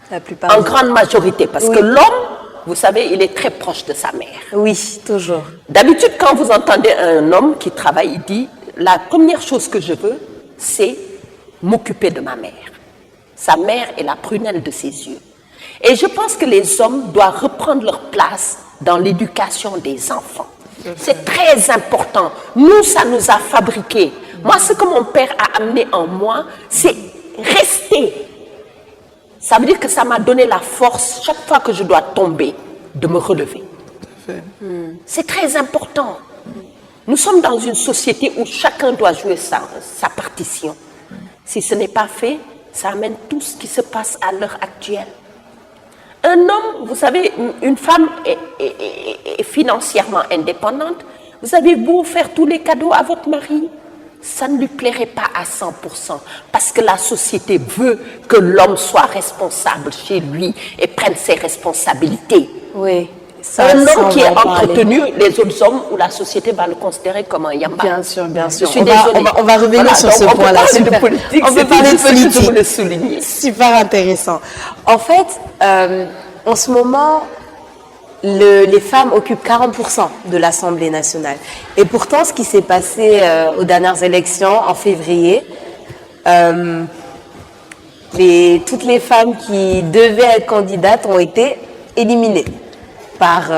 La plupart. en grande majorité, parce que l'homme, vous savez, il est très proche de sa mère. Oui, toujours. D'habitude, quand vous entendez un homme qui travaille, il dit « La première chose que je veux, c'est m'occuper de ma mère. » Sa mère est la prunelle de ses yeux. Et je pense que les hommes doivent reprendre leur place dans l'éducation des enfants. C'est très important. Nous, ça nous a fabriqués. Moi, ce que mon père a amené en moi, c'est rester. Ça veut dire que ça m'a donné la force, chaque fois que je dois tomber, de me relever. C'est très important. Nous sommes dans une société où chacun doit jouer sa partition. Si ce n'est pas fait, ça amène tout ce qui se passe à l'heure actuelle. Un homme, vous savez, une femme est financièrement indépendante. Vous avez beau faire tous les cadeaux à votre mari, ça ne lui plairait pas à 100%, parce que la société veut que l'homme soit responsable chez lui et prenne ses responsabilités. Oui. Un Ça, homme on qui va est en parler. entretenu, les autres hommes, ou la société va le considérer comme un yamba. Bien sûr, bien Je sûr. suis On désolée. va revenir Voilà, sur donc ce on peut point-là. parler de Super. politique, On peut c'était parler de juste ce que je politique. voulais souligner. Super intéressant. En fait, en ce moment, les femmes occupent 40% de l'Assemblée nationale. Et pourtant, ce qui s'est passé aux dernières élections en février, toutes les femmes qui devaient être candidates ont été éliminées par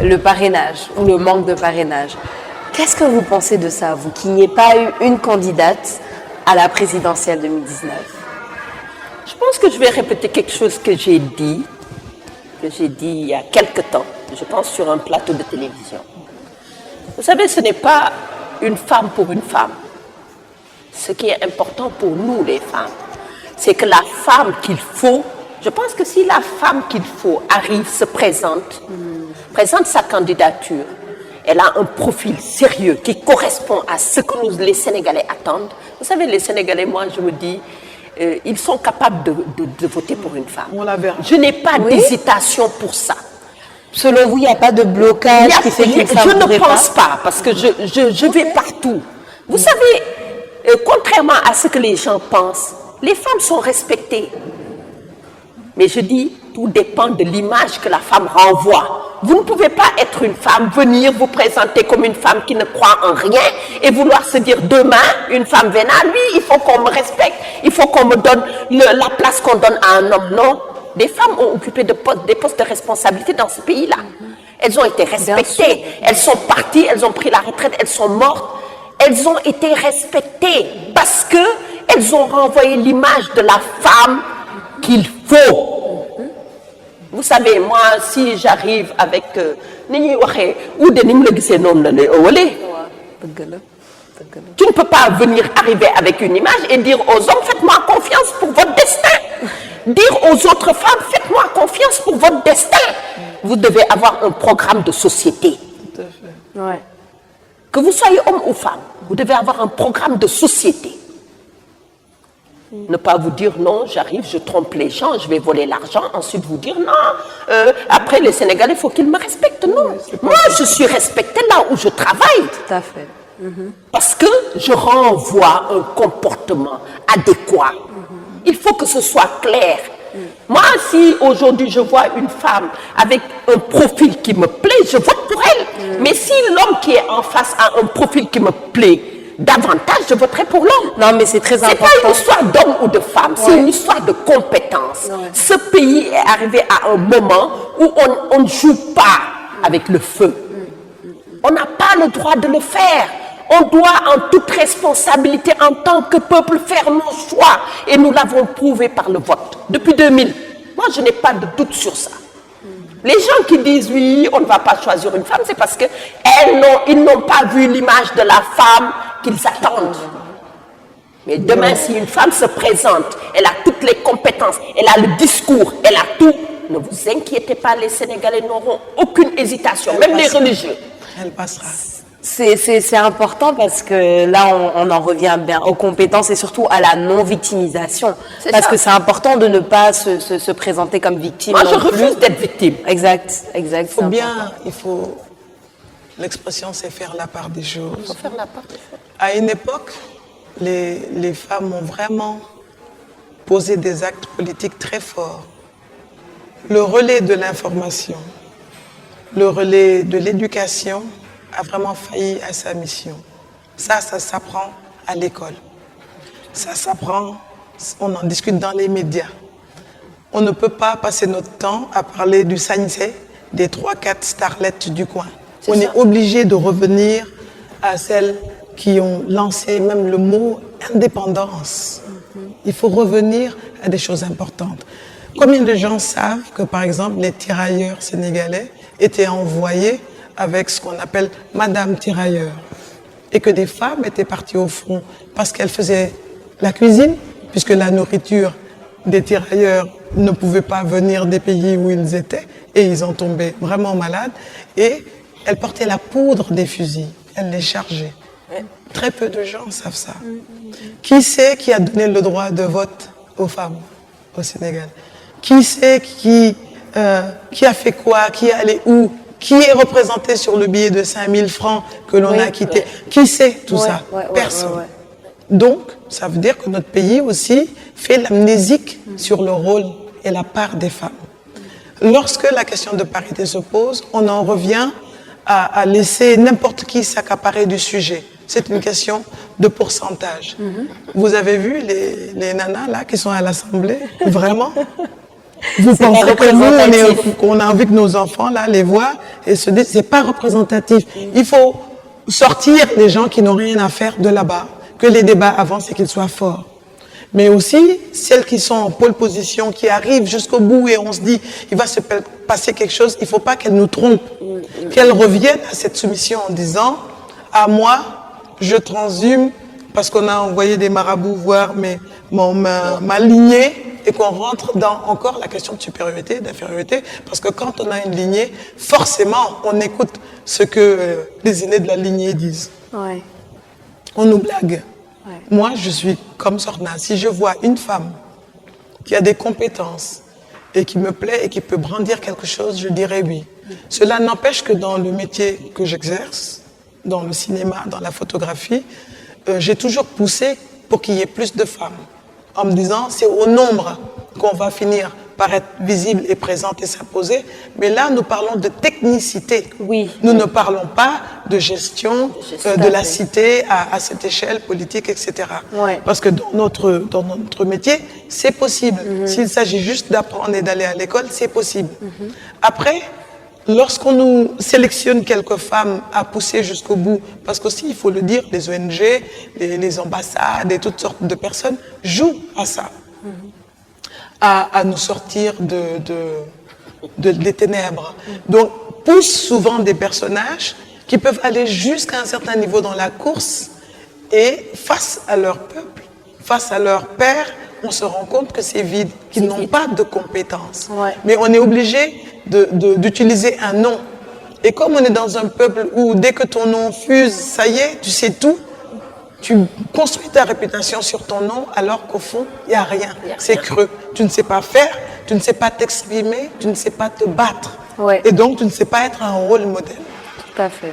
le parrainage ou le manque de parrainage. Qu'est-ce que vous pensez de ça, vous, qu'il n'y ait pas eu une candidate à la présidentielle 2019? Je pense que je vais répéter quelque chose que j'ai dit il y a quelque temps, je pense sur un plateau de télévision. Vous savez, ce n'est pas une femme pour une femme. Ce qui est important pour nous, les femmes, c'est que la femme qu'il faut, je pense que si la femme qu'il faut arrive, se présente sa candidature, elle a un profil sérieux qui correspond à ce que nous, les Sénégalais, attendent. Vous savez, les Sénégalais, moi, je me dis, ils sont capables de voter pour une femme. On la verra. Je n'ai pas d'hésitation pour ça. Selon vous, il n'y a pas de blocage qui fait qu'une femme Je ne pourrait pense pas, parce que je vais partout. Vous savez, contrairement à ce que les gens pensent, les femmes sont respectées. Mais je dis, tout dépend de l'image que la femme renvoie. Vous ne pouvez pas être une femme, venir vous présenter comme une femme qui ne croit en rien et vouloir se dire demain, une femme vénale, oui, il faut qu'on me respecte, il faut qu'on me donne la place qu'on donne à un homme. Non, des femmes ont occupé des postes de responsabilité dans ce pays-là. Elles ont été respectées, elles sont parties, elles ont pris la retraite, elles sont mortes. Elles ont été respectées parce qu'elles ont renvoyé l'image de la femme qu'il faut. Vous savez, moi, si j'arrive avec... tu ne peux pas venir arriver avec une image et dire aux hommes, faites-moi confiance pour votre destin. Dire aux autres femmes, faites-moi confiance pour votre destin. Vous devez avoir un programme de société. Tout à fait. Ouais. Que vous soyez homme ou femme, vous devez avoir un programme de société. Ne pas vous dire non, j'arrive, je trompe les gens, je vais voler l'argent, ensuite vous dire non, après les Sénégalais, il faut qu'ils me respectent. Non, moi je suis respectée là où je travaille. Tout à fait. Parce que je renvoie un comportement adéquat. Il faut que ce soit clair. Moi, si aujourd'hui je vois une femme avec un profil qui me plaît, je vote pour elle. Mais si l'homme qui est en face a un profil qui me plaît davantage, je voterai pour l'homme. Non, mais c'est très C'est important. pas une histoire d'homme ou de femme, c'est une histoire de compétence. Ce pays est arrivé à un moment où on ne joue pas avec le feu. On n'a pas le droit de le faire. On doit en toute responsabilité en tant que peuple faire nos choix. Et nous l'avons prouvé par le vote. Depuis 2000. Moi, je n'ai pas de doute sur ça. Les gens qui disent oui, on ne va pas choisir une femme, c'est parce qu'ils n'ont pas vu l'image de la femme qu'ils attendent. Mais demain, si une femme se présente, elle a toutes les compétences, elle a le discours, elle a tout, ne vous inquiétez pas, les Sénégalais n'auront aucune hésitation, même les religieux. Elle passera. C'est important parce que là, on en revient bien aux compétences et surtout à la non-victimisation. Parce ça. que c'est important de ne pas se présenter comme victime. Moi, je non plus. refuse d'être victime. Exact, exact. Il faut c'est bien, l'expression c'est faire la part des choses. Il faut faire la part des choses. À une époque, les femmes ont vraiment posé des actes politiques très forts. Le relais de l'information, le relais de l'éducation a vraiment failli à sa mission. Ça s'apprend à l'école. Ça s'apprend, on en discute dans les médias. On ne peut pas passer notre temps à parler du sañse des 3-4 starlettes du coin. On est obligé de revenir à celles qui ont lancé même le mot indépendance. Il faut revenir à des choses importantes. Combien de gens savent que, par exemple, les tirailleurs sénégalais étaient envoyés avec ce qu'on appelle Madame Tirailleur et que des femmes étaient parties au front parce qu'elles faisaient la cuisine, puisque la nourriture des tirailleurs ne pouvait pas venir des pays où ils étaient et ils en tombaient vraiment malades et elles portaient la poudre des fusils, elles les chargeaient. Très peu de gens savent ça. Qui c'est qui a donné le droit de vote aux femmes au Sénégal? Qui c'est qui a fait quoi? Qui est allé où? Qui est représenté sur le billet de 5000 francs que l'on a quitté? Qui sait tout ça? Personne. Donc, ça veut dire que notre pays aussi fait l'amnésique sur le rôle et la part des femmes. Lorsque la question de parité se pose, on en revient à laisser n'importe qui s'accaparer du sujet. C'est une question de pourcentage. Vous avez vu les nanas là qui sont à l'Assemblée? Vraiment? Vous pensez que nous, on a envie que nos enfants là les voient et se disent c'est pas représentatif. Il faut sortir les gens qui n'ont rien à faire de là-bas, que les débats avancent et qu'ils soient forts. Mais aussi celles qui sont en pole position, qui arrivent jusqu'au bout et on se dit il va se passer quelque chose. Il faut pas qu'elles nous trompent, qu'elles reviennent à cette soumission en disant à moi je transhume parce qu'on a envoyé des marabouts voir ma lignée. Et qu'on rentre dans encore la question de supériorité, d'infériorité, parce que quand on a une lignée, forcément, on écoute ce que les aînés de la lignée disent. Ouais. On nous blague. Ouais. Moi, je suis comme Sorna. Si je vois une femme qui a des compétences et qui me plaît et qui peut brandir quelque chose, je dirais oui. Cela n'empêche que dans le métier que j'exerce, dans le cinéma, dans la photographie, j'ai toujours poussé pour qu'il y ait plus de femmes. En me disant, c'est au nombre qu'on va finir par être visible et présente et s'imposer. Mais là, nous parlons de technicité. Oui. Nous ne parlons pas de gestion de la cité à cette échelle politique, etc. Ouais. Parce que dans notre métier, c'est possible. S'il s'agit juste d'apprendre et d'aller à l'école, c'est possible. Après, lorsqu'on nous sélectionne quelques femmes à pousser jusqu'au bout, parce qu'aussi, il faut le dire, les ONG, les ambassades et toutes sortes de personnes jouent à ça, à nous sortir des ténèbres. Donc, poussent souvent des personnages qui peuvent aller jusqu'à un certain niveau dans la course et face à leur peuple, face à leur père, on se rend compte que c'est vide, qu'ils n'ont pas de compétences. Ouais. Mais on est obligé d'utiliser un nom. Et comme on est dans un peuple où dès que ton nom fuse, ça y est, tu sais tout, tu construis ta réputation sur ton nom alors qu'au fond, il n'y a rien. C'est creux. Tu ne sais pas faire, tu ne sais pas t'exprimer, tu ne sais pas te battre. Ouais. Et donc, tu ne sais pas être un rôle modèle. Tout à fait.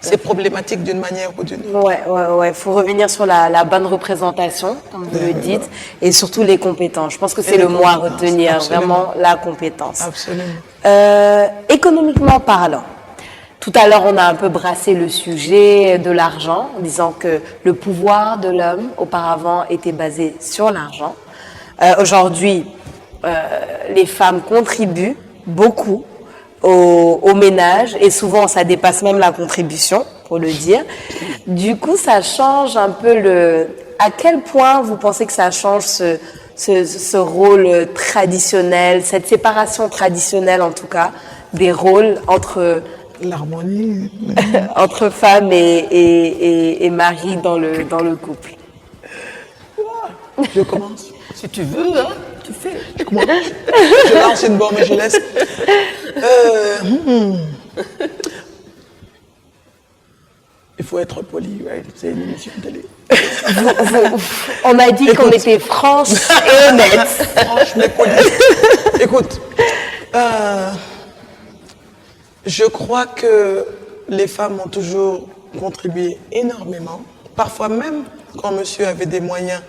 C'est problématique d'une manière ou d'une autre. Ouais. Faut revenir sur la bonne représentation, comme vous le dites, et surtout les compétences. Je pense que c'est le mot à retenir, absolument. vraiment la compétence. Absolument. Économiquement parlant, tout à l'heure, on a un peu brassé le sujet de l'argent, en disant que le pouvoir de l'homme, auparavant, était basé sur l'argent. Aujourd'hui, les femmes contribuent beaucoup au ménage et souvent ça dépasse même la contribution, pour le dire. Du coup, ça change un peu à quel point vous pensez que ça change ce rôle traditionnel, cette séparation traditionnelle en tout cas, des rôles entre l'harmonie entre femmes et mari dans le couple. Je commence. Si tu veux, hein, tu fais. Je commence. Je lance une bombe et je laisse. Il faut être poli, right? C'est une émission de télé. On a dit qu'on était franche et honnête. Franche mais poli. Écoute, je crois que les femmes ont toujours contribué énormément. Parfois même, quand monsieur avait des moyens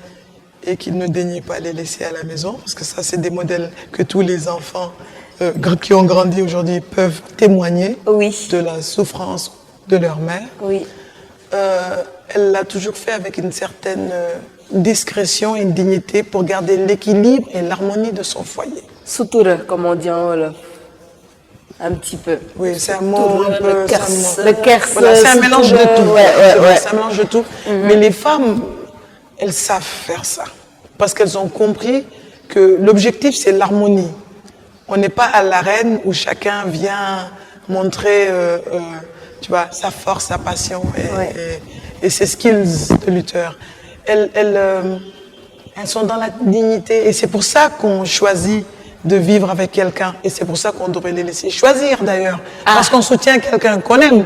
et qu'il ne daignait pas les laisser à la maison, parce que ça, c'est des modèles que tous les enfants qui ont grandi aujourd'hui peuvent témoigner de la souffrance de leur mère. Oui. Elle l'a toujours fait avec une certaine discrétion et une dignité pour garder l'équilibre et l'harmonie de son foyer. Sutura, comme on dit en Wolof. Un petit peu. Oui, c'est un mot un peu... Le kers. Voilà, c'est un mélange de tout. Ouais. C'est un mélange de tout. Mais les femmes, elles savent faire ça. Parce qu'elles ont compris que l'objectif, c'est l'harmonie. On n'est pas à l'arène où chacun vient montrer tu vois, sa force, sa passion et ses skills de lutteur. Elles sont dans la dignité. Et c'est pour ça qu'on choisit de vivre avec quelqu'un. Et c'est pour ça qu'on devrait les laisser choisir d'ailleurs. Parce qu'on soutient quelqu'un qu'on aime.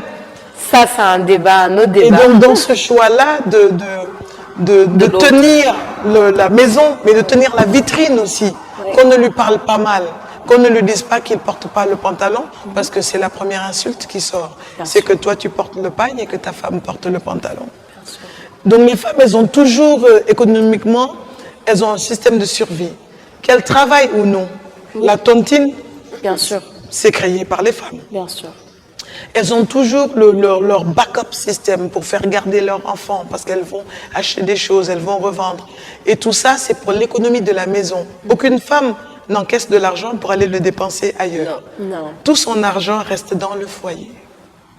Ça, c'est un débat, un autre Et débat. donc, dans ce choix-là de tenir la maison, mais de tenir la vitrine aussi, qu'on ne lui parle pas mal, qu'on ne lui dise pas qu'il ne porte pas le pantalon, parce que c'est la première insulte qui sort. C'est que toi, tu portes le pagne et que ta femme porte le pantalon. Donc, les femmes, elles ont toujours, économiquement, elles ont un système de survie. Qu'elles travaillent ou non, la tontine, Bien sûr, c'est créé par les femmes. bien sûr. Elles ont toujours leur backup système pour faire garder leurs enfants parce qu'elles vont acheter des choses, elles vont revendre. Et tout ça, c'est pour l'économie de la maison. Aucune femme n'encaisse de l'argent pour aller le dépenser ailleurs. Non. Tout son argent reste dans le foyer.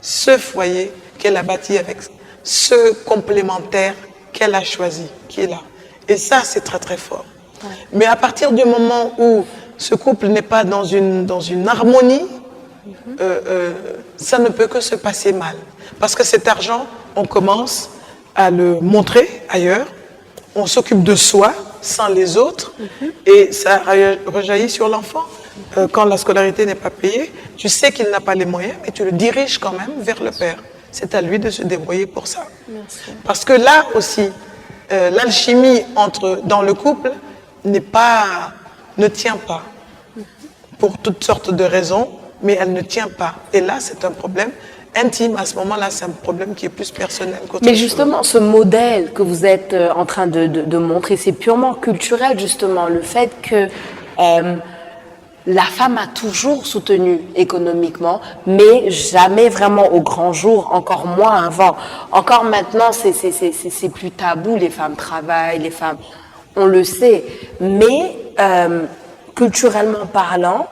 Ce foyer qu'elle a bâti avec ce complémentaire qu'elle a choisi, qui est là. Et ça, c'est très très fort. Ouais. Mais à partir du moment où ce couple n'est pas dans une harmonie, ça ne peut que se passer mal. Parce que cet argent, on commence à le montrer ailleurs, on s'occupe de soi sans les autres, et ça rejaillit sur l'enfant. Quand la scolarité n'est pas payée, tu sais qu'il n'a pas les moyens, mais tu le diriges quand même vers le père. C'est à lui de se débrouiller pour ça. Merci. Parce que là aussi, l'alchimie dans le couple ne tient pas. Pour toutes sortes de raisons, mais elle ne tient pas. Et là, c'est un problème intime. À ce moment-là, c'est un problème qui est plus personnel qu'autre chose. Mais justement, ce modèle que vous êtes en train de montrer, c'est purement culturel, justement. Le fait que la femme a toujours soutenu économiquement, mais jamais vraiment au grand jour, encore moins avant. Encore maintenant, c'est plus tabou, les femmes travaillent, les femmes, on le sait. Mais culturellement parlant,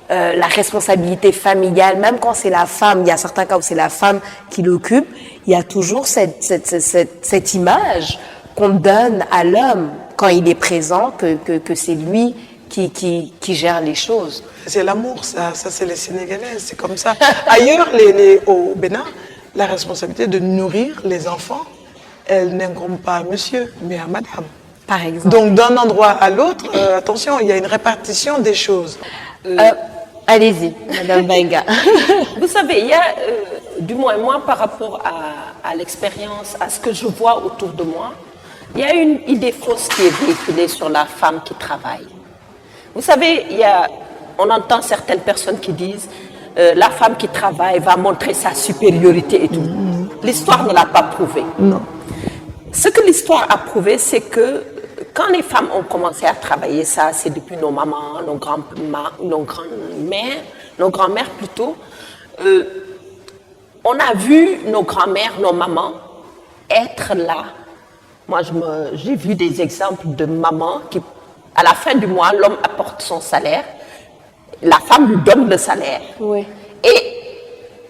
la responsabilité familiale, même quand c'est la femme, il y a certains cas où c'est la femme qui l'occupe, il y a toujours cette image qu'on donne à l'homme quand il est présent, que c'est lui qui gère les choses. C'est l'amour, ça c'est les Sénégalais, c'est comme ça. Ailleurs, au Bénin, la responsabilité de nourrir les enfants, elle n'incombe pas à monsieur, mais à madame. Par exemple. Donc d'un endroit à l'autre, attention, il y a une répartition des choses. Allez-y, Madame Benga. Vous savez, il y a, du moins moi, par rapport à l'expérience, à ce que je vois autour de moi, il y a une idée fausse qui est véhiculée sur la femme qui travaille. Vous savez, on entend certaines personnes qui disent la femme qui travaille va montrer sa supériorité et tout. L'histoire ne l'a pas prouvé. Non. Ce que l'histoire a prouvé, c'est que quand les femmes ont commencé à travailler, ça c'est depuis nos mamans, nos grands-mères plutôt, on a vu nos grands-mères, nos mamans être là. Moi j'ai vu des exemples de mamans qui, à la fin du mois, l'homme apporte son salaire, la femme lui donne le salaire. Oui. Et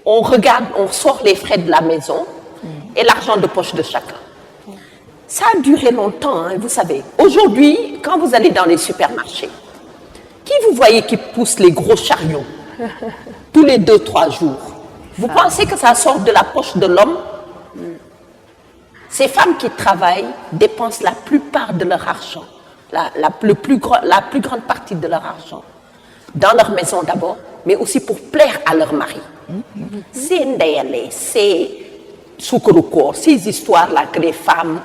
on regarde, on sort les frais de la maison et l'argent de poche de chacun. Ça a duré longtemps, hein, vous savez. Aujourd'hui, quand vous allez dans les supermarchés, qui vous voyez qui pousse les gros chariots tous les 2-3 jours? Vous pensez que ça sort de la poche de l'homme? Ces femmes qui travaillent dépensent la plupart de leur argent, la plus grande partie de leur argent, dans leur maison d'abord, mais aussi pour plaire à leur mari. C'est ndeyale, c'est Soukourou, ces histoires-là que les femmes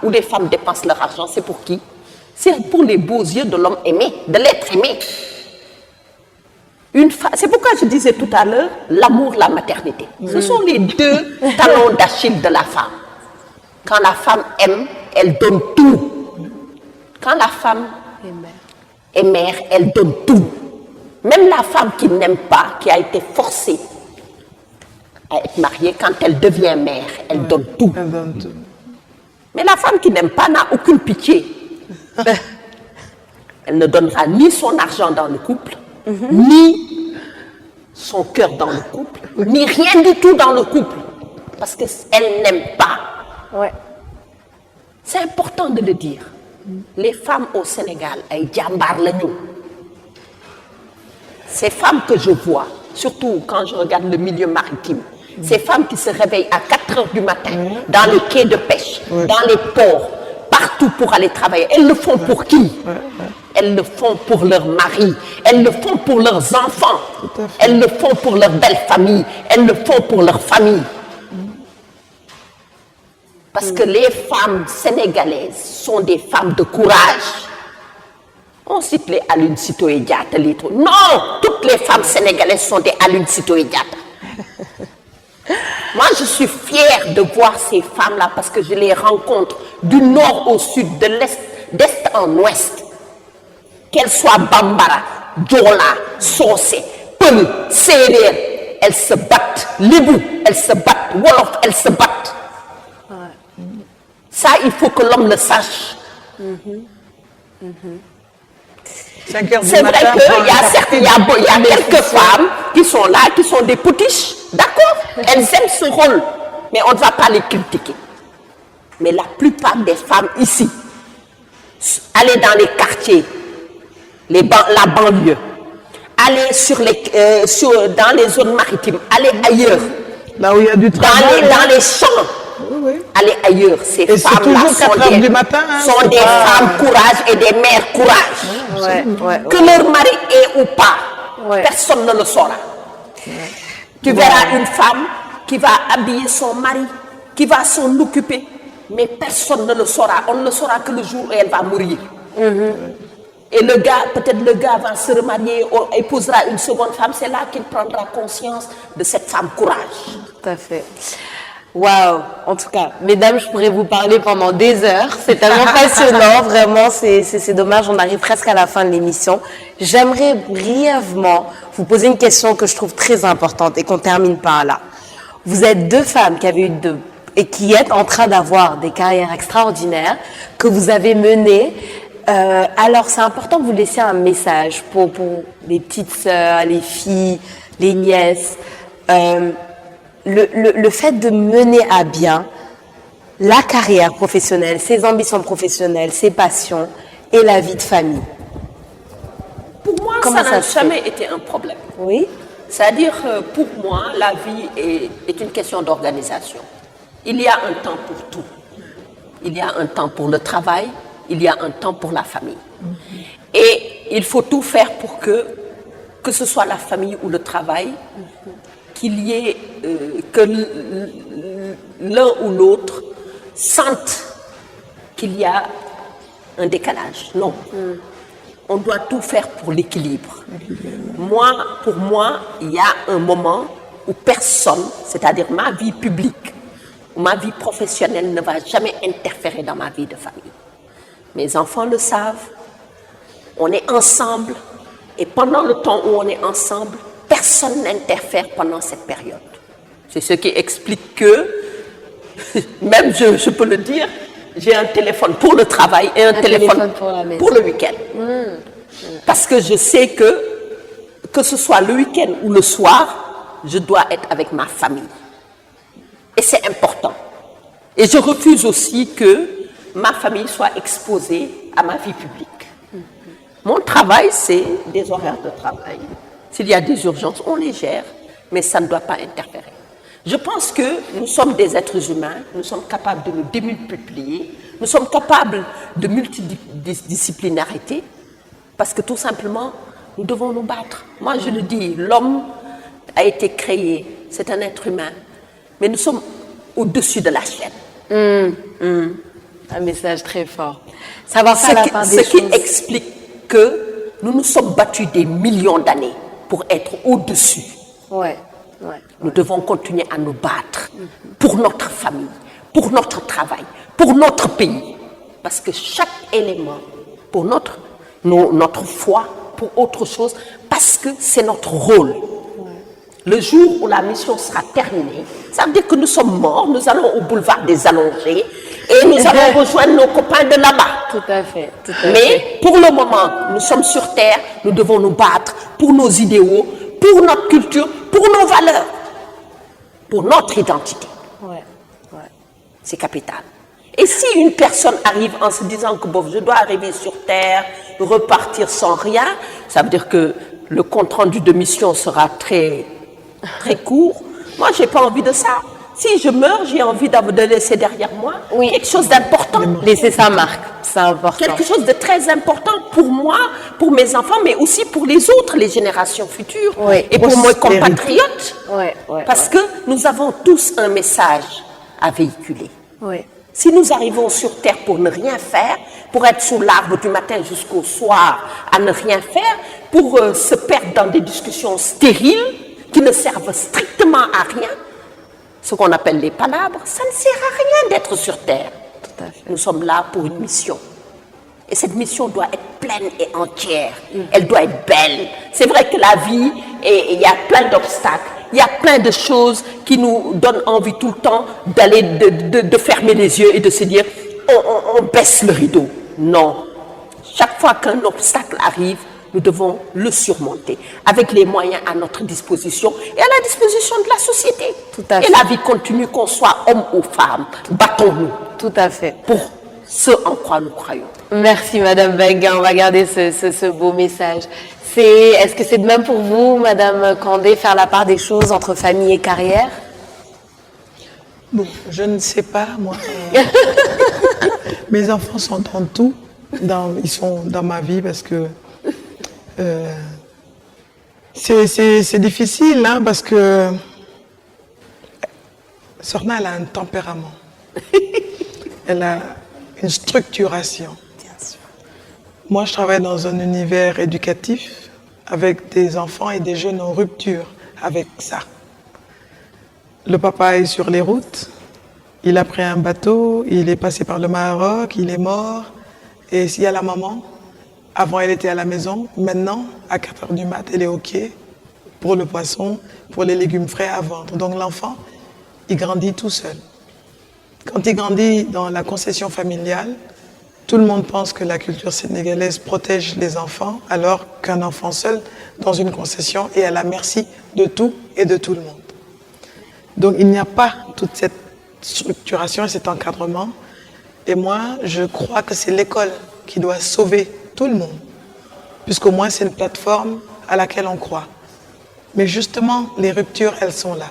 dépensent leur argent, c'est pour qui? C'est pour les beaux yeux de l'homme aimé, de l'être aimé. C'est pourquoi je disais tout à l'heure, l'amour, la maternité. Ce sont les deux talons d'Achille de la femme. Quand la femme aime, elle donne tout. Quand la femme est mère, elle donne tout. Même la femme qui n'aime pas, qui a été forcée à être mariée, quand elle devient mère, elle donne tout. Elle donne tout. Mais la femme qui n'aime pas n'a aucune pitié. Elle ne donnera ni son argent dans le couple, ni son cœur dans le couple, ni rien du tout dans le couple. Parce qu'elle n'aime pas. Ouais. C'est important de le dire. Les femmes au Sénégal, elles jambar lañu. Ces femmes que je vois, surtout quand je regarde le milieu maritime, ces femmes qui se réveillent à 4 heures du matin, dans les quais de pêche, dans les ports, partout pour aller travailler. Elles le font pour qui? Elles le font pour leur mari, elles le font pour leurs enfants, elles le font pour leur belle famille, elles le font pour leur famille. Parce que les femmes sénégalaises sont des femmes de courage. On cite les Aline Sitoé Diatta, les trucs. Non, toutes les femmes sénégalaises sont des Aline Sitoé Diatta. Moi, je suis fière de voir ces femmes-là parce que je les rencontre du nord au sud, de l'est, d'est en ouest. Qu'elles soient Bambara, Diola, Socé, Peul, Séeréer, elles se battent. Lébou, elles se battent. Wolof, elles se battent. Ça, il faut que l'homme le sache. C'est vrai qu'il y a quelques femmes qui sont là, qui sont des potiches. D'accord, elles aiment ce rôle, mais on ne va pas les critiquer. Mais la plupart des femmes ici, aller dans les quartiers, la banlieue, aller dans les zones maritimes, aller ailleurs, là où il y a du travail, dans les champs, aller ailleurs. Ces femmes-là sont des femmes courage et des mères courage. Que leur mari est ou pas, personne ne le saura. Tu verras une femme qui va habiller son mari, qui va s'en occuper, mais personne ne le saura. On ne le saura que le jour où elle va mourir. Et le gars, peut-être le gars va se remarier, épousera une seconde femme, c'est là qu'il prendra conscience de cette femme courage. Tout à fait. Waouh! En tout cas, mesdames, je pourrais vous parler pendant des heures. C'est tellement passionnant, vraiment. C'est dommage, on arrive presque à la fin de l'émission. J'aimerais brièvement vous poser une question que je trouve très importante et qu'on termine par là. Vous êtes deux femmes qui avaient eu et qui êtes en train d'avoir des carrières extraordinaires que vous avez menées. Alors, c'est important que vous laissiez un message pour les petites sœurs, les filles, les nièces. Le fait de mener à bien la carrière professionnelle, ses ambitions professionnelles, ses passions et la vie de famille. Pour moi, ça n'a jamais été un problème. Oui. C'est-à-dire, pour moi, la vie est une question d'organisation. Il y a un temps pour tout. Il y a un temps pour le travail, il y a un temps pour la famille. Et il faut tout faire pour que ce soit la famille ou le travail, qu'il y ait, que l'un ou l'autre sente qu'il y a un décalage. Non. On doit tout faire pour l'équilibre. Pour moi, il y a un moment où personne, c'est-à-dire ma vie publique ou ma vie professionnelle, ne va jamais interférer dans ma vie de famille. Mes enfants le savent, on est ensemble, et pendant le temps où on est ensemble, personne n'interfère pendant cette période. C'est ce qui explique que, même je peux le dire, j'ai un téléphone pour le travail et un téléphone pour le week-end. Parce que je sais que ce soit le week-end ou le soir, je dois être avec ma famille. Et c'est important. Et je refuse aussi que ma famille soit exposée à ma vie publique. Mon travail, c'est des horaires de travail. S'il y a des urgences, on les gère, mais ça ne doit pas interférer. Je pense que nous sommes des êtres humains, nous sommes capables de nous démultiplier, nous sommes capables de multidisciplinarité, parce que tout simplement, nous devons nous battre. Moi, je le dis, l'homme a été créé, c'est un être humain, mais nous sommes au-dessus de la chaîne. Un message très fort. Savoir faire la part des choses. Ce qui explique que nous nous sommes battus des millions d'années pour être au-dessus. Nous devons continuer à nous battre pour notre famille, pour notre travail, pour notre pays. Parce que chaque élément, pour notre foi, pour autre chose, parce que c'est notre rôle. Le jour où la mission sera terminée, ça veut dire que nous sommes morts, nous allons au boulevard des Allongés et nous allons rejoindre nos copains de là-bas. Tout à fait. Mais pour le moment, nous sommes sur Terre, nous devons nous battre pour nos idéaux, pour notre culture, pour nos valeurs, pour notre identité. C'est capital. Et si une personne arrive en se disant que je dois arriver sur Terre, repartir sans rien, ça veut dire que le compte-rendu de mission sera très court. Moi, je n'ai pas envie de ça. Si je meurs, j'ai envie de laisser derrière moi quelque chose d'important. Laisser sa marque, c'est important. Quelque chose de très important pour moi, pour mes enfants, mais aussi pour les autres, les générations futures, et pour mes compatriotes. Parce que nous avons tous un message à véhiculer. Si nous arrivons sur Terre pour ne rien faire, pour être sous l'arbre du matin jusqu'au soir à ne rien faire, pour se perdre dans des discussions stériles qui ne servent strictement à rien, ce qu'on appelle les palabres, ça ne sert à rien d'être sur Terre. Tout à fait. Nous sommes là pour une mission. Et cette mission doit être pleine et entière. Elle doit être belle. C'est vrai que la vie, il y a plein d'obstacles. Il y a plein de choses qui nous donnent envie tout le temps d'aller, de fermer les yeux et de se dire, on baisse le rideau. Non. Chaque fois qu'un obstacle arrive, nous devons le surmonter avec les moyens à notre disposition et à la disposition de la société. Tout à fait. Et la vie continue, qu'on soit homme ou femme. Battons-nous Tout à fait. pour ce en quoi nous croyons. Merci Madame Benga, on va garder ce beau message. Est-ce que c'est de même pour vous, Madame Kandé, faire la part des choses entre famille et carrière? Bon, je ne sais pas, moi. Mes enfants sont dans tout. Ils sont dans ma vie parce que c'est difficile, hein, parce que Sorna, elle a un tempérament. Elle a une structuration. Bien sûr. Moi, je travaille dans un univers éducatif avec des enfants et des jeunes en rupture avec ça. Le papa est sur les routes, il a pris un bateau, il est passé par le Maroc, il est mort. Et s'il y a la maman, avant elle était à la maison, maintenant, à 4 heures du mat, elle est au quai pour le poisson, pour les légumes frais à vendre. Donc l'enfant, il grandit tout seul. Quand il grandit dans la concession familiale, tout le monde pense que la culture sénégalaise protège les enfants, alors qu'un enfant seul, dans une concession, est à la merci de tout et de tout le monde. Donc il n'y a pas toute cette structuration et cet encadrement. Et moi, je crois que c'est l'école qui doit sauver tout le monde, puisqu'au moins c'est une plateforme à laquelle on croit. Mais justement, les ruptures, elles sont là.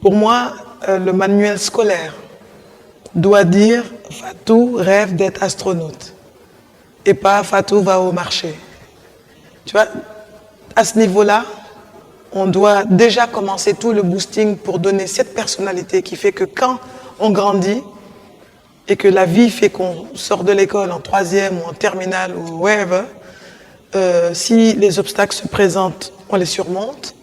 Pour moi, le manuel scolaire doit dire Fatou rêve d'être astronaute et pas Fatou va au marché. Tu vois, à ce niveau-là, on doit déjà commencer tout le boosting pour donner cette personnalité qui fait que quand on grandit et que la vie fait qu'on sort de l'école en 3e ou en terminale ou wherever, si les obstacles se présentent, on les surmonte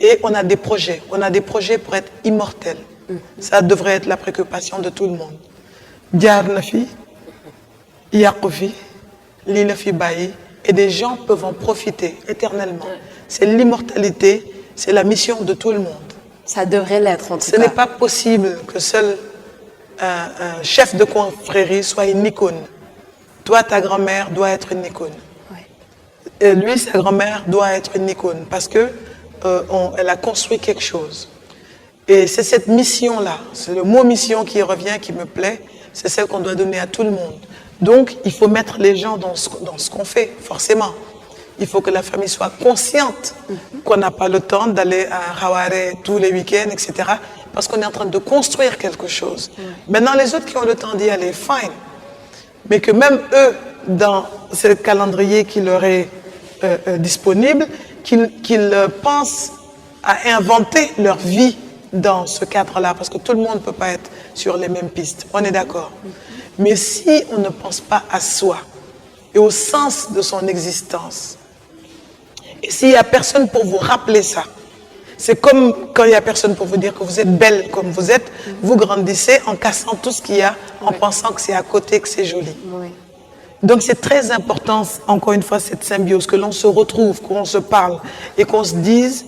et on a des projets. On a des projets pour être immortels. Ça devrait être la préoccupation de tout le monde. Diar Nafi, Yakofi, Linafi Bayi, et des gens peuvent en profiter éternellement. C'est l'immortalité, c'est la mission de tout le monde. Ça devrait l'être en tout Ce cas. n'est pas possible que seul un chef de confrérie soit une icône. Toi, ta grand-mère doit être une icône. Ouais. Et lui, sa grand-mère doit être une icône parce que elle a construit quelque chose. Et c'est cette mission-là, c'est le mot mission qui revient, qui me plaît, c'est celle qu'on doit donner à tout le monde. Donc, il faut mettre les gens dans ce qu'on fait, forcément. Il faut que la famille soit consciente qu'on n'a pas le temps d'aller à Haware tous les week-ends, etc. Parce qu'on est en train de construire quelque chose. Maintenant, les autres qui ont le temps d'y aller, fine. Mais que même eux, dans ce calendrier qui leur est disponible, qu'ils pensent à inventer leur vie dans ce cadre-là. Parce que tout le monde ne peut pas être sur les mêmes pistes. On est d'accord. Mais si on ne pense pas à soi et au sens de son existence, et s'il n'y a personne pour vous rappeler ça, c'est comme quand il n'y a personne pour vous dire que vous êtes belle comme vous êtes, vous grandissez en cassant tout ce qu'il y a, en pensant que c'est à côté, que c'est joli. Oui. Donc c'est très important, encore une fois, cette symbiose, que l'on se retrouve, qu'on se parle et qu'on se dise,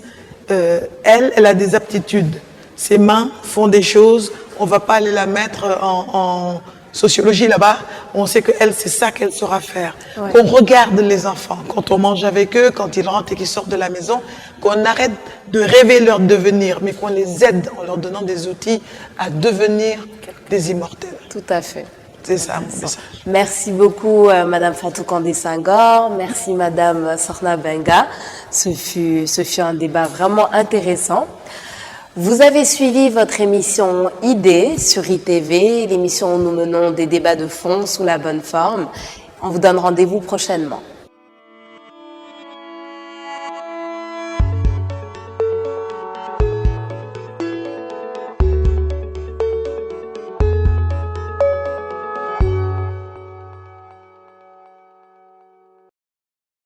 elle a des aptitudes. Ses mains font des choses, on ne va pas aller la mettre en sociologie là-bas, on sait qu'elle, c'est ça qu'elle saura faire. Ouais. Qu'on regarde les enfants, quand on mange avec eux, quand ils rentrent et qu'ils sortent de la maison, qu'on arrête de rêver leur devenir, mais qu'on les aide en leur donnant des outils à devenir des immortels. Tout à fait. C'est ça mon message. Merci beaucoup, Madame Fatou Kandé Senghor. Merci, Madame Sorna Benga. Ce fut un débat vraiment intéressant. Vous avez suivi votre émission Idées sur ITV, l'émission où nous menons des débats de fond sous la bonne forme. On vous donne rendez-vous prochainement.